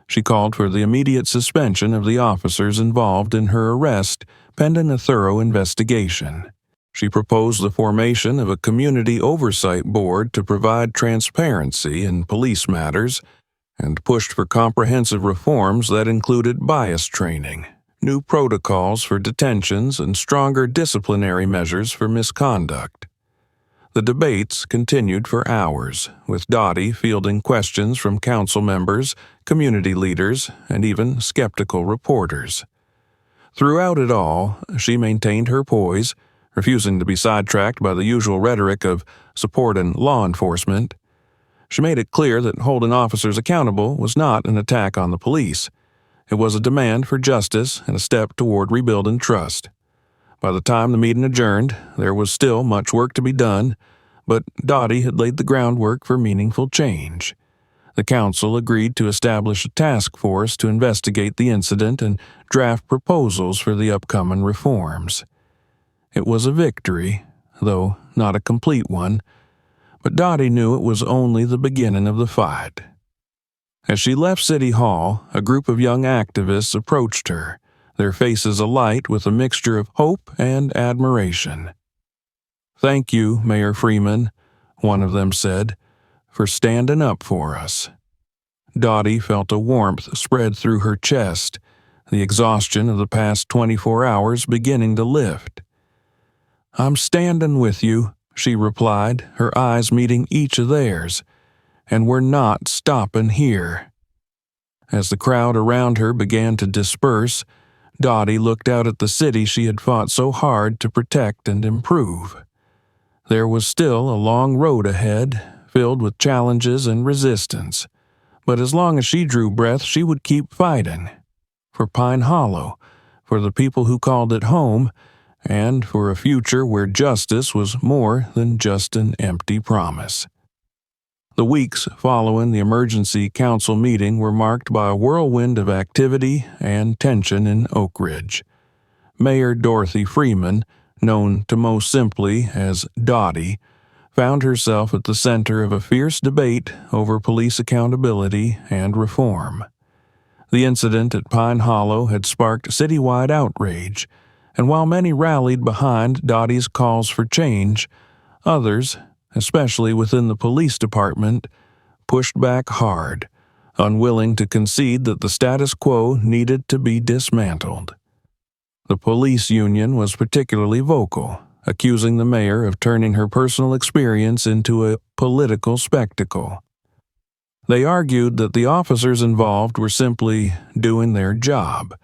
She called for the immediate suspension of the officers involved in her arrest, pending a thorough investigation. She proposed the formation of a community oversight board to provide transparency in police matters, and pushed for comprehensive reforms that included bias training, new protocols for detentions, and stronger disciplinary measures for misconduct. The debates continued for hours, with Dottie fielding questions from council members, community leaders, and even skeptical reporters. Throughout it all, she maintained her poise, refusing to be sidetracked by the usual rhetoric of support and law enforcement. She made it clear that holding officers accountable was not an attack on the police. It was a demand for justice and a step toward rebuilding trust. By the time the meeting adjourned, there was still much work to be done, but Dottie had laid the groundwork for meaningful change. The council agreed to establish a task force to investigate the incident and draft proposals for the upcoming reforms. It was a victory, though not a complete one, but Dottie knew it was only the beginning of the fight. As she left City Hall, a group of young activists approached her, their faces alight with a mixture of hope and admiration. "Thank you, Mayor Freeman," one of them said, "for standing up for us." Dottie felt a warmth spread through her chest, the exhaustion of the past 24 hours beginning to lift. "I'm standing with you," she replied, her eyes meeting each of theirs, "and we're not stopping here." As the crowd around her began to disperse, Dottie looked out at the city she had fought so hard to protect and improve. There was still a long road ahead, filled with challenges and resistance, but as long as she drew breath, she would keep fighting. For Pine Hollow, for the people who called it home, and for a future where justice was more than just an empty promise. The weeks following the emergency council meeting were marked by a whirlwind of activity and tension in Oakridge. Mayor Dorothy Freeman, known to most simply as Dottie, found herself at the center of a fierce debate over police accountability and reform. The incident at Pine Hollow had sparked citywide outrage, and while many rallied behind Dottie's calls for change, others, especially within the police department, pushed back hard, unwilling to concede that the status quo needed to be dismantled. The police union was particularly vocal, accusing the mayor of turning her personal experience into a political spectacle. They argued that the officers involved were simply doing their job,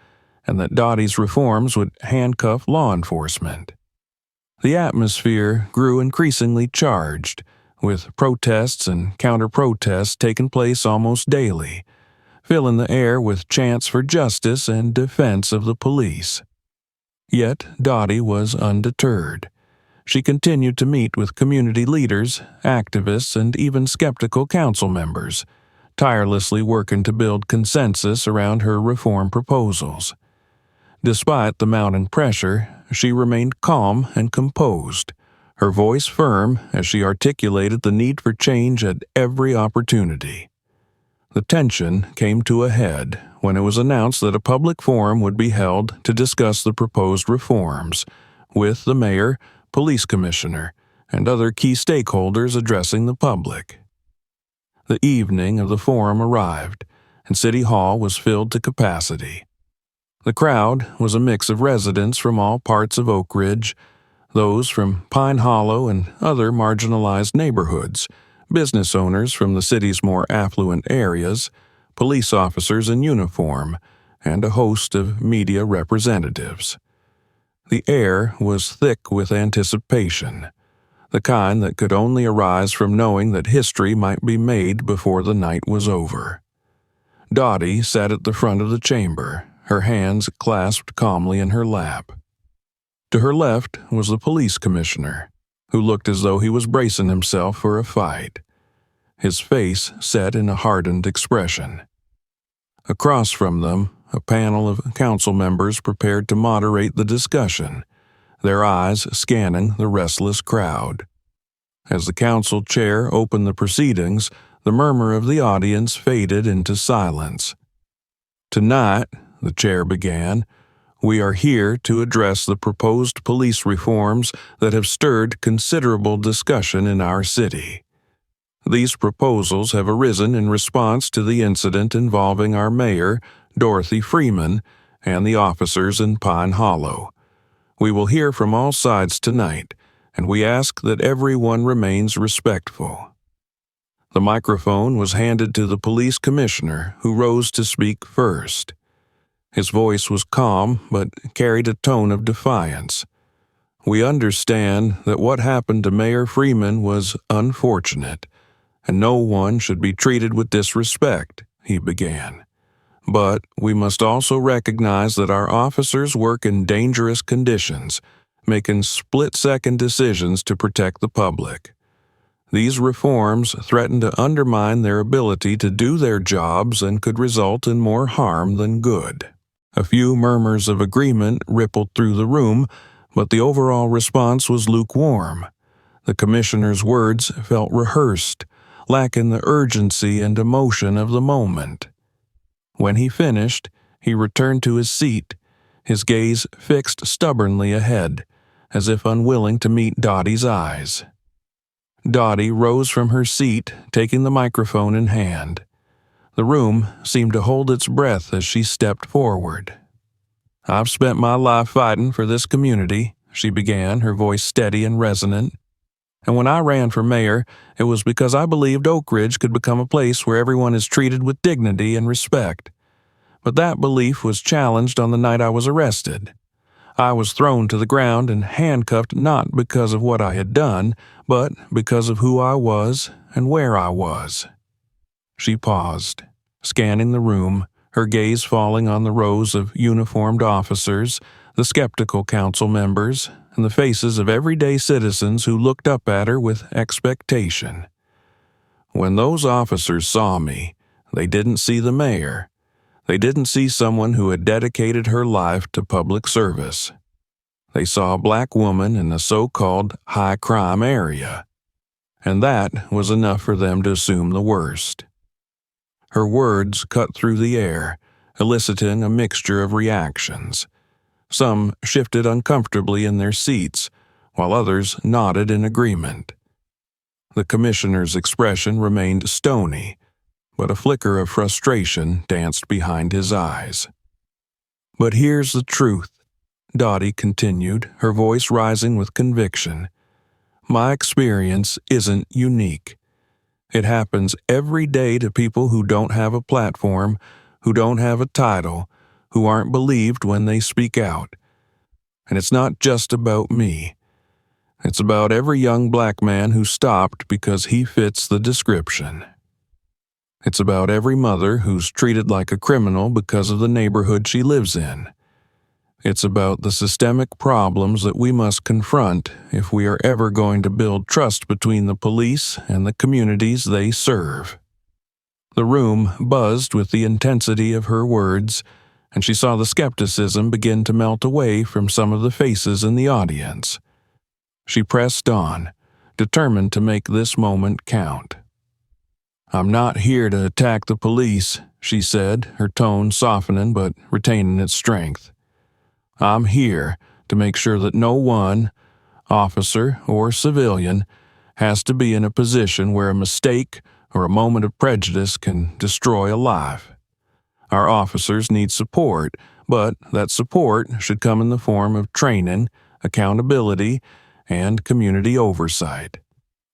and that Dottie's reforms would handcuff law enforcement. The atmosphere grew increasingly charged, with protests and counter-protests taking place almost daily, filling the air with chants for justice and defense of the police. Yet Dottie was undeterred. She continued to meet with community leaders, activists, and even skeptical council members, tirelessly working to build consensus around her reform proposals. Despite the mounting pressure, she remained calm and composed, her voice firm as she articulated the need for change at every opportunity. The tension came to a head when it was announced that a public forum would be held to discuss the proposed reforms, with the mayor, police commissioner, and other key stakeholders addressing the public. The evening of the forum arrived, and City Hall was filled to capacity. The crowd was a mix of residents from all parts of Oakridge, those from Pine Hollow and other marginalized neighborhoods, business owners from the city's more affluent areas, police officers in uniform, and a host of media representatives. The air was thick with anticipation, the kind that could only arise from knowing that history might be made before the night was over. Dottie sat at the front of the chamber, her hands clasped calmly in her lap. To her left was the police commissioner, who looked as though he was bracing himself for a fight, his face set in a hardened expression. Across from them, a panel of council members prepared to moderate the discussion, their eyes scanning the restless crowd. As the council chair opened the proceedings, the murmur of the audience faded into silence. "Tonight," the chair began, "we are here to address the proposed police reforms that have stirred considerable discussion in our city. These proposals have arisen in response to the incident involving our mayor, Dorothy Freeman, and the officers in Pine Hollow. We will hear from all sides tonight, and we ask that everyone remains respectful." The microphone was handed to the police commissioner, who rose to speak first. His voice was calm, but carried a tone of defiance. "We understand that what happened to Mayor Freeman was unfortunate, and no one should be treated with disrespect," he began. "But we must also recognize that our officers work in dangerous conditions, making split-second decisions to protect the public. These reforms threaten to undermine their ability to do their jobs and could result in more harm than good." A few murmurs of agreement rippled through the room, but the overall response was lukewarm. The commissioner's words felt rehearsed, lacking the urgency and emotion of the moment. When he finished, he returned to his seat, his gaze fixed stubbornly ahead, as if unwilling to meet Dottie's eyes. Dottie rose from her seat, taking the microphone in hand. The room seemed to hold its breath as she stepped forward. "I've spent my life fighting for this community," she began, her voice steady and resonant. "And when I ran for mayor, it was because I believed Oakridge could become a place where everyone is treated with dignity and respect. But that belief was challenged on the night I was arrested. I was thrown to the ground and handcuffed not because of what I had done, but because of who I was and where I was." She paused, scanning the room, her gaze falling on the rows of uniformed officers, the skeptical council members, and the faces of everyday citizens who looked up at her with expectation. "When those officers saw me, they didn't see the mayor. They didn't see someone who had dedicated her life to public service. They saw a black woman in a so-called high-crime area. And that was enough for them to assume the worst." Her words cut through the air, eliciting a mixture of reactions. Some shifted uncomfortably in their seats, while others nodded in agreement. The commissioner's expression remained stony, but a flicker of frustration danced behind his eyes. "But here's the truth," Dottie continued, her voice rising with conviction. "My experience isn't unique. It happens every day to people who don't have a platform, who don't have a title, who aren't believed when they speak out. And it's not just about me. It's about every young black man who stopped because he fits the description. It's about every mother who's treated like a criminal because of the neighborhood she lives in. It's about the systemic problems that we must confront if we are ever going to build trust between the police and the communities they serve. The room buzzed with the intensity of her words, and she saw the skepticism begin to melt away from some of the faces in the audience. She pressed on, determined to make this moment count. "I'm not here to attack the police," she said, her tone softening but retaining its strength. "I'm here to make sure that no one, officer or civilian, has to be in a position where a mistake or a moment of prejudice can destroy a life. Our officers need support, but that support should come in the form of training, accountability, and community oversight,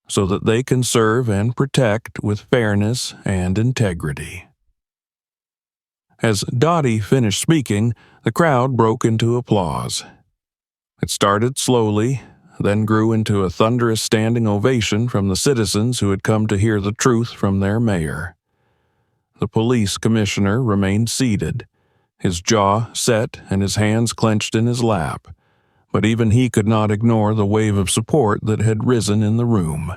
so that they can serve and protect with fairness and integrity." As Dottie finished speaking, the crowd broke into applause. It started slowly, then grew into a thunderous standing ovation from the citizens who had come to hear the truth from their mayor. The police commissioner remained seated, his jaw set and his hands clenched in his lap, but even he could not ignore the wave of support that had risen in the room.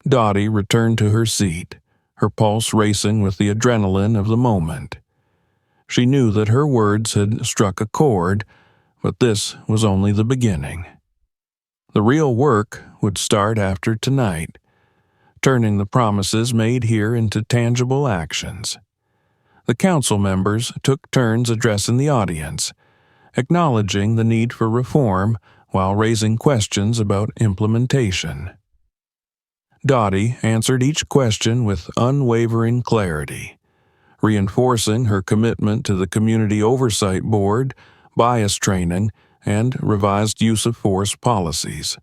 Dottie returned to her seat, her pulse racing with the adrenaline of the moment. She knew that her words had struck a chord, but this was only the beginning. The real work would start after tonight, turning the promises made here into tangible actions. The council members took turns addressing the audience, acknowledging the need for reform while raising questions about implementation. Dottie answered each question with unwavering clarity, reinforcing her commitment to the Community Oversight Board, bias training, and revised use of force policies.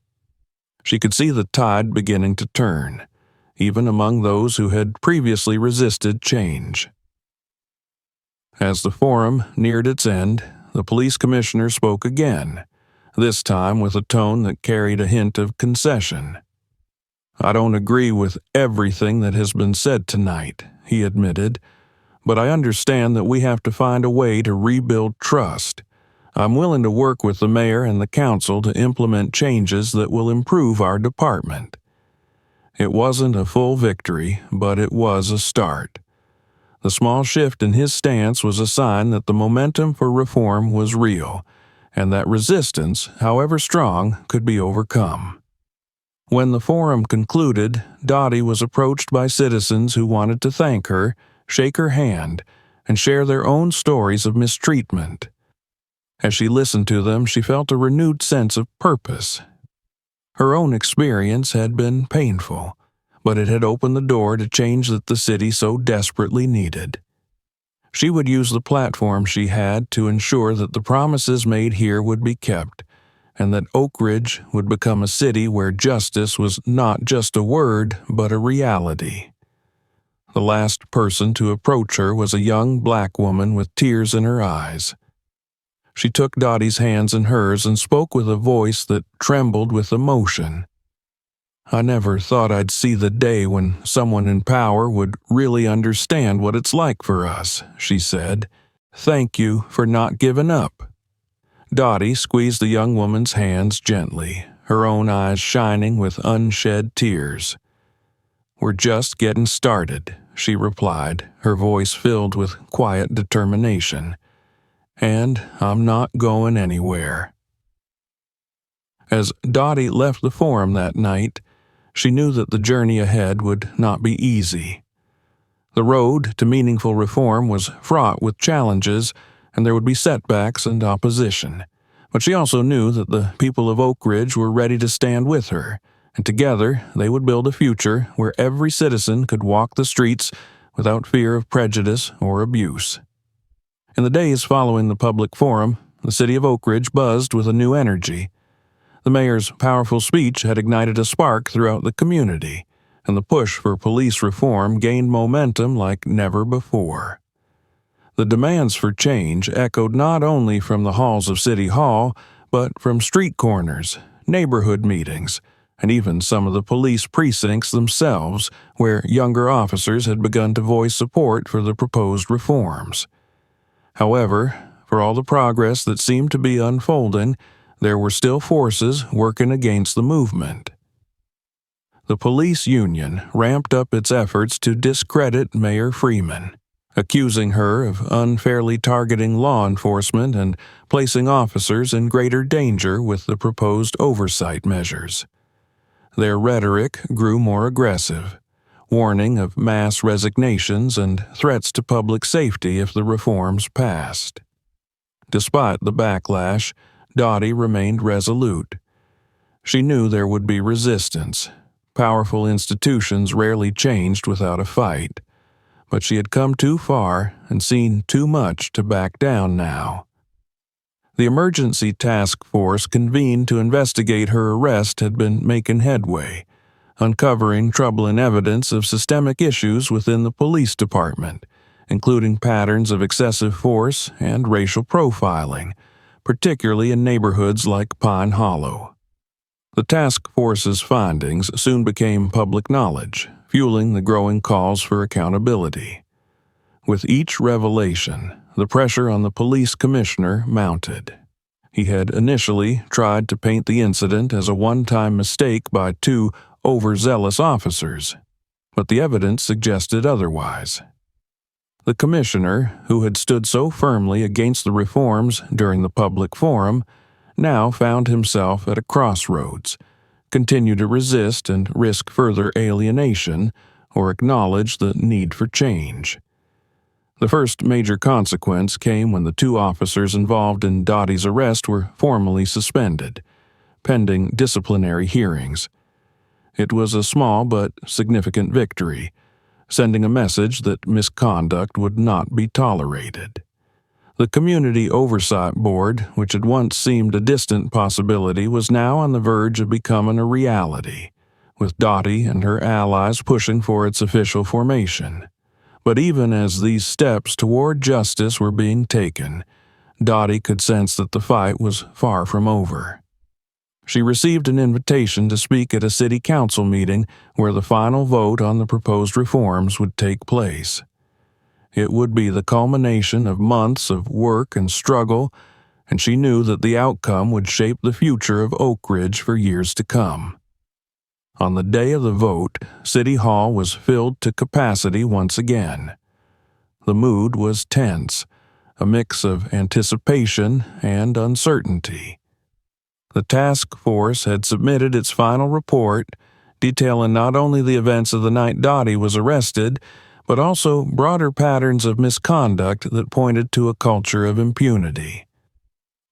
She could see the tide beginning to turn, even among those who had previously resisted change. As the forum neared its end, the police commissioner spoke again, this time with a tone that carried a hint of concession. "I don't agree with everything that has been said tonight," he admitted, "but I understand that we have to find a way to rebuild trust. I'm willing to work with the mayor and the council to implement changes that will improve our department." It wasn't a full victory, but it was a start. The small shift in his stance was a sign that the momentum for reform was real, and that resistance, however strong, could be overcome. When the forum concluded, Dottie was approached by citizens who wanted to thank her, shake her hand, and share their own stories of mistreatment. As she listened to them, she felt a renewed sense of purpose. Her own experience had been painful, but it had opened the door to change that the city so desperately needed. She would use the platform she had to ensure that the promises made here would be kept, and that Oakridge would become a city where justice was not just a word, but a reality. The last person to approach her was a young black woman with tears in her eyes. She took Dottie's hands in hers and spoke with a voice that trembled with emotion. "I never thought I'd see the day when someone in power would really understand what it's like for us," she said. "Thank you for not giving up." Dottie squeezed the young woman's hands gently, her own eyes shining with unshed tears. "We're just getting started," she replied, her voice filled with quiet determination. "And I'm not going anywhere." As Dottie left the forum that night, she knew that the journey ahead would not be easy. The road to meaningful reform was fraught with challenges, and there would be setbacks and opposition. But she also knew that the people of Oakridge were ready to stand with her, and together they would build a future where every citizen could walk the streets without fear of prejudice or abuse. In the days following the public forum, the city of Oakridge buzzed with a new energy. The mayor's powerful speech had ignited a spark throughout the community, and the push for police reform gained momentum like never before. The demands for change echoed not only from the halls of City Hall, but from street corners, neighborhood meetings, and even some of the police precincts themselves, where younger officers had begun to voice support for the proposed reforms. However, for all the progress that seemed to be unfolding, there were still forces working against the movement. The police union ramped up its efforts to discredit Mayor Freeman, accusing her of unfairly targeting law enforcement and placing officers in greater danger with the proposed oversight measures. Their rhetoric grew more aggressive, warning of mass resignations and threats to public safety if the reforms passed. Despite the backlash, Dottie remained resolute. She knew there would be resistance. Powerful institutions rarely changed without a fight, but she had come too far and seen too much to back down now. The emergency task force convened to investigate her arrest had been making headway, uncovering troubling evidence of systemic issues within the police department, including patterns of excessive force and racial profiling, particularly in neighborhoods like Pine Hollow. The task force's findings soon became public knowledge, fueling the growing calls for accountability. With each revelation, the pressure on the police commissioner mounted. He had initially tried to paint the incident as a one-time mistake by two overzealous officers, but the evidence suggested otherwise. The commissioner, who had stood so firmly against the reforms during the public forum, now found himself at a crossroads: continue to resist and risk further alienation, or acknowledge the need for change. The first major consequence came when the two officers involved in Dottie's arrest were formally suspended, pending disciplinary hearings. It was a small but significant victory, sending a message that misconduct would not be tolerated. The Community Oversight Board, which had once seemed a distant possibility, was now on the verge of becoming a reality, with Dottie and her allies pushing for its official formation. But even as these steps toward justice were being taken, Dottie could sense that the fight was far from over. She received an invitation to speak at a city council meeting where the final vote on the proposed reforms would take place. It would be the culmination of months of work and struggle, and she knew that the outcome would shape the future of Oakridge for years to come. On the day of the vote, City Hall was filled to capacity once again. The mood was tense, a mix of anticipation and uncertainty. The task force had submitted its final report, detailing not only the events of the night Dottie was arrested, but also broader patterns of misconduct that pointed to a culture of impunity.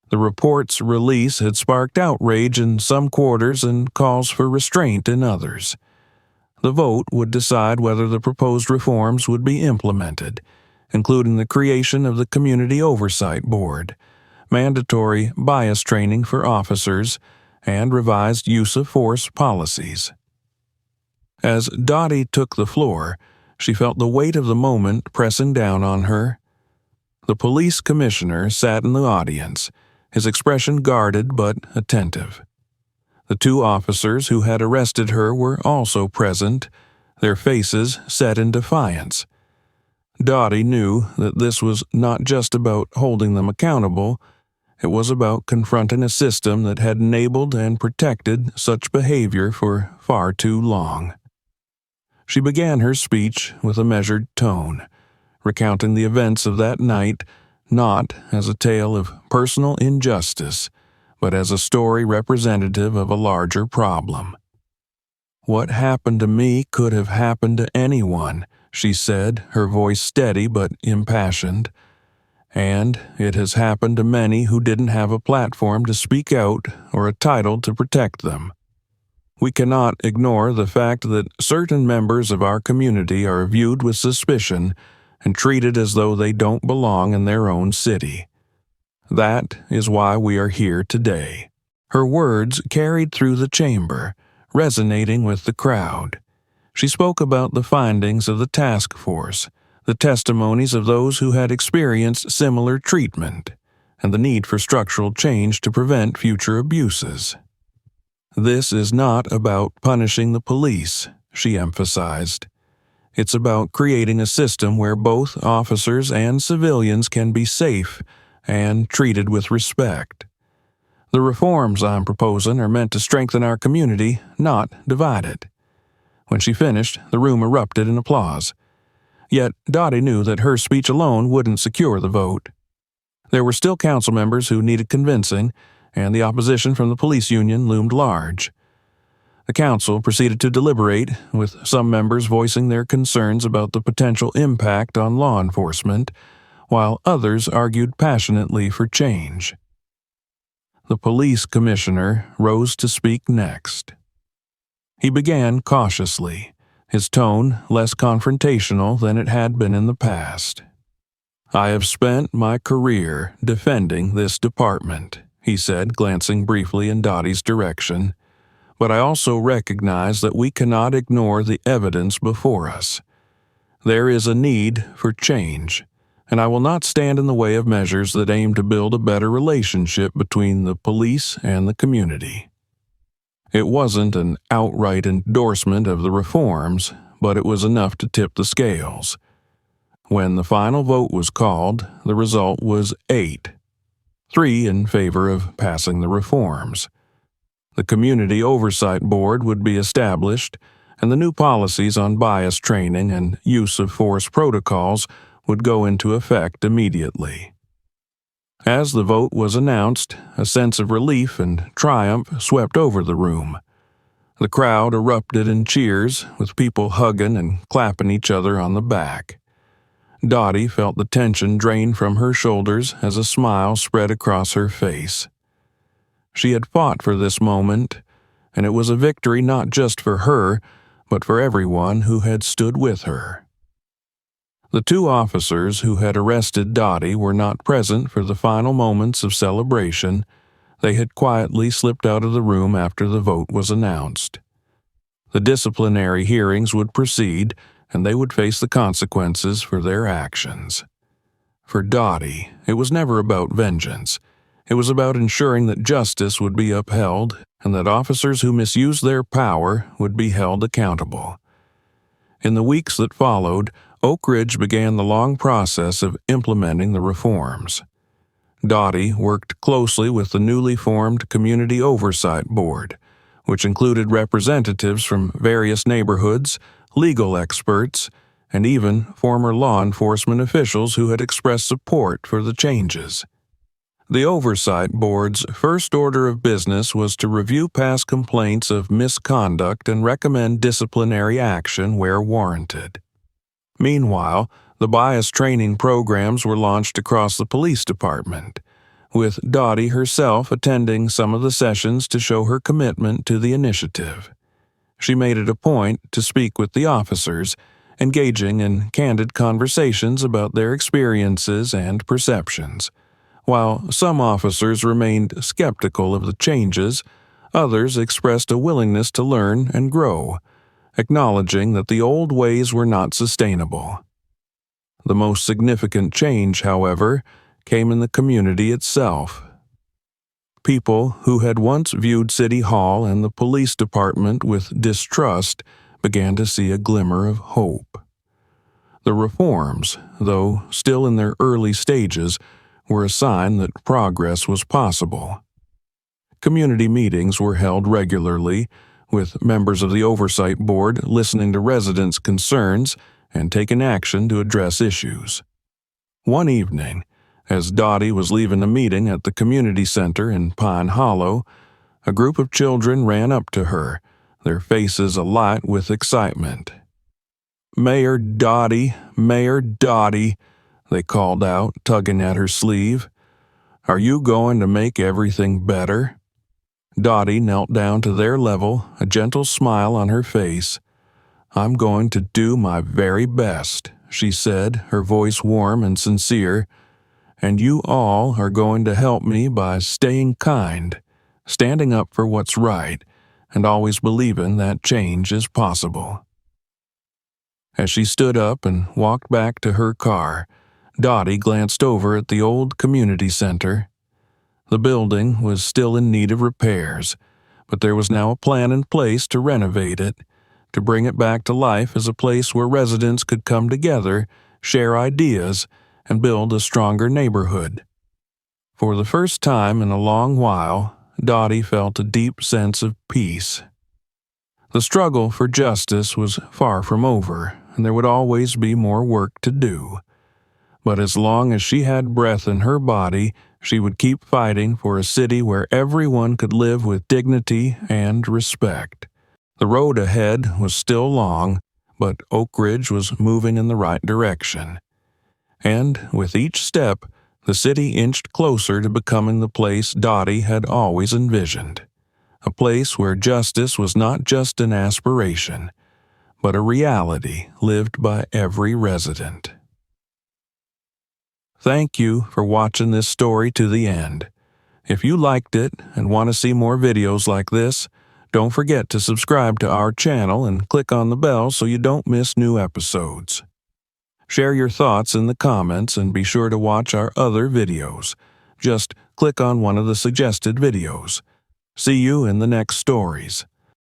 The report's release had sparked outrage in some quarters and calls for restraint in others. The vote would decide whether the proposed reforms would be implemented, including the creation of the Community Oversight Board, mandatory bias training for officers, and revised use of force policies. As Dottie took the floor, she felt the weight of the moment pressing down on her. The police commissioner sat in the audience, his expression guarded but attentive. The two officers who had arrested her were also present, their faces set in defiance. Dottie knew that this was not just about holding them accountable, it was about confronting a system that had enabled and protected such behavior for far too long. She began her speech with a measured tone, recounting the events of that night not as a tale of personal injustice, but as a story representative of a larger problem. "What happened to me could have happened to anyone," she said, her voice steady but impassioned. "And it has happened to many who didn't have a platform to speak out or a title to protect them. We cannot ignore the fact that certain members of our community are viewed with suspicion and treated as though they don't belong in their own city. That is why we are here today." Her words carried through the chamber, resonating with the crowd. She spoke about the findings of the task force, the testimonies of those who had experienced similar treatment, and the need for structural change to prevent future abuses. This is not about punishing the police, she emphasized. It's about creating a system where both officers and civilians can be safe and treated with respect. The reforms I'm proposing are meant to strengthen our community, not divide it. When she finished, the room erupted in applause. Yet Dottie knew that her speech alone wouldn't secure the vote. There were still council members who needed convincing, and the opposition from the police union loomed large. The council proceeded to deliberate, with some members voicing their concerns about the potential impact on law enforcement, while others argued passionately for change. The police commissioner rose to speak next. He began cautiously, his tone less confrontational than it had been in the past. "I have spent my career defending this department," he said, glancing briefly in Dottie's direction. "But I also recognize that we cannot ignore the evidence before us. There is a need for change, and I will not stand in the way of measures that aim to build a better relationship between the police and the community." It wasn't an outright endorsement of the reforms, but it was enough to tip the scales. When the final vote was called, the result was 8-3 in favor of passing the reforms. The Community Oversight Board would be established, and the new policies on bias training and use of force protocols would go into effect immediately. As the vote was announced, a sense of relief and triumph swept over the room. The crowd erupted in cheers, with people hugging and clapping each other on the back. Dottie felt the tension drain from her shoulders as a smile spread across her face. She had fought for this moment, and it was a victory not just for her, but for everyone who had stood with her. The two officers who had arrested Dottie were not present for the final moments of celebration. They had quietly slipped out of the room after the vote was announced. The disciplinary hearings would proceed, and they would face the consequences for their actions. For Dottie, it was never about vengeance. It was about ensuring that justice would be upheld and that officers who misused their power would be held accountable. In the weeks that followed, Oakridge began the long process of implementing the reforms. Dottie worked closely with the newly formed Community Oversight Board, which included representatives from various neighborhoods, legal experts, and even former law enforcement officials who had expressed support for the changes. The Oversight Board's first order of business was to review past complaints of misconduct and recommend disciplinary action where warranted. Meanwhile, the bias training programs were launched across the police department, with Dottie herself attending some of the sessions to show her commitment to the initiative. She made it a point to speak with the officers, engaging in candid conversations about their experiences and perceptions. While some officers remained skeptical of the changes, others expressed a willingness to learn and grow, acknowledging that the old ways were not sustainable. The most significant change, however, came in the community itself. People who had once viewed City Hall and the police department with distrust began to see a glimmer of hope. The reforms, though still in their early stages, were a sign that progress was possible. Community meetings were held regularly, with members of the Oversight Board listening to residents' concerns and taking action to address issues. One evening, as Dottie was leaving a meeting at the community center in Pine Hollow, a group of children ran up to her, their faces alight with excitement. "Mayor Dottie, Mayor Dottie," they called out, tugging at her sleeve. "Are you going to make everything better?" Dottie knelt down to their level, a gentle smile on her face. "I'm going to do my very best," she said, her voice warm and sincere. "And you all are going to help me by staying kind, standing up for what's right, and always believing that change is possible." As she stood up and walked back to her car, Dottie glanced over at the old community center. The building was still in need of repairs, but there was now a plan in place to renovate it, to bring it back to life as a place where residents could come together, share ideas, and build a stronger neighborhood. For the first time in a long while, Dottie felt a deep sense of peace. The struggle for justice was far from over, and there would always be more work to do. But as long as she had breath in her body, she would keep fighting for a city where everyone could live with dignity and respect. The road ahead was still long, but Oakridge was moving in the right direction. And with each step, the city inched closer to becoming the place Dottie had always envisioned. A place where justice was not just an aspiration, but a reality lived by every resident. Thank you for watching this story to the end. If you liked it and want to see more videos like this, don't forget to subscribe to our channel and click on the bell so you don't miss new episodes. Share your thoughts in the comments and be sure to watch our other videos. Just click on one of the suggested videos. See you in the next stories.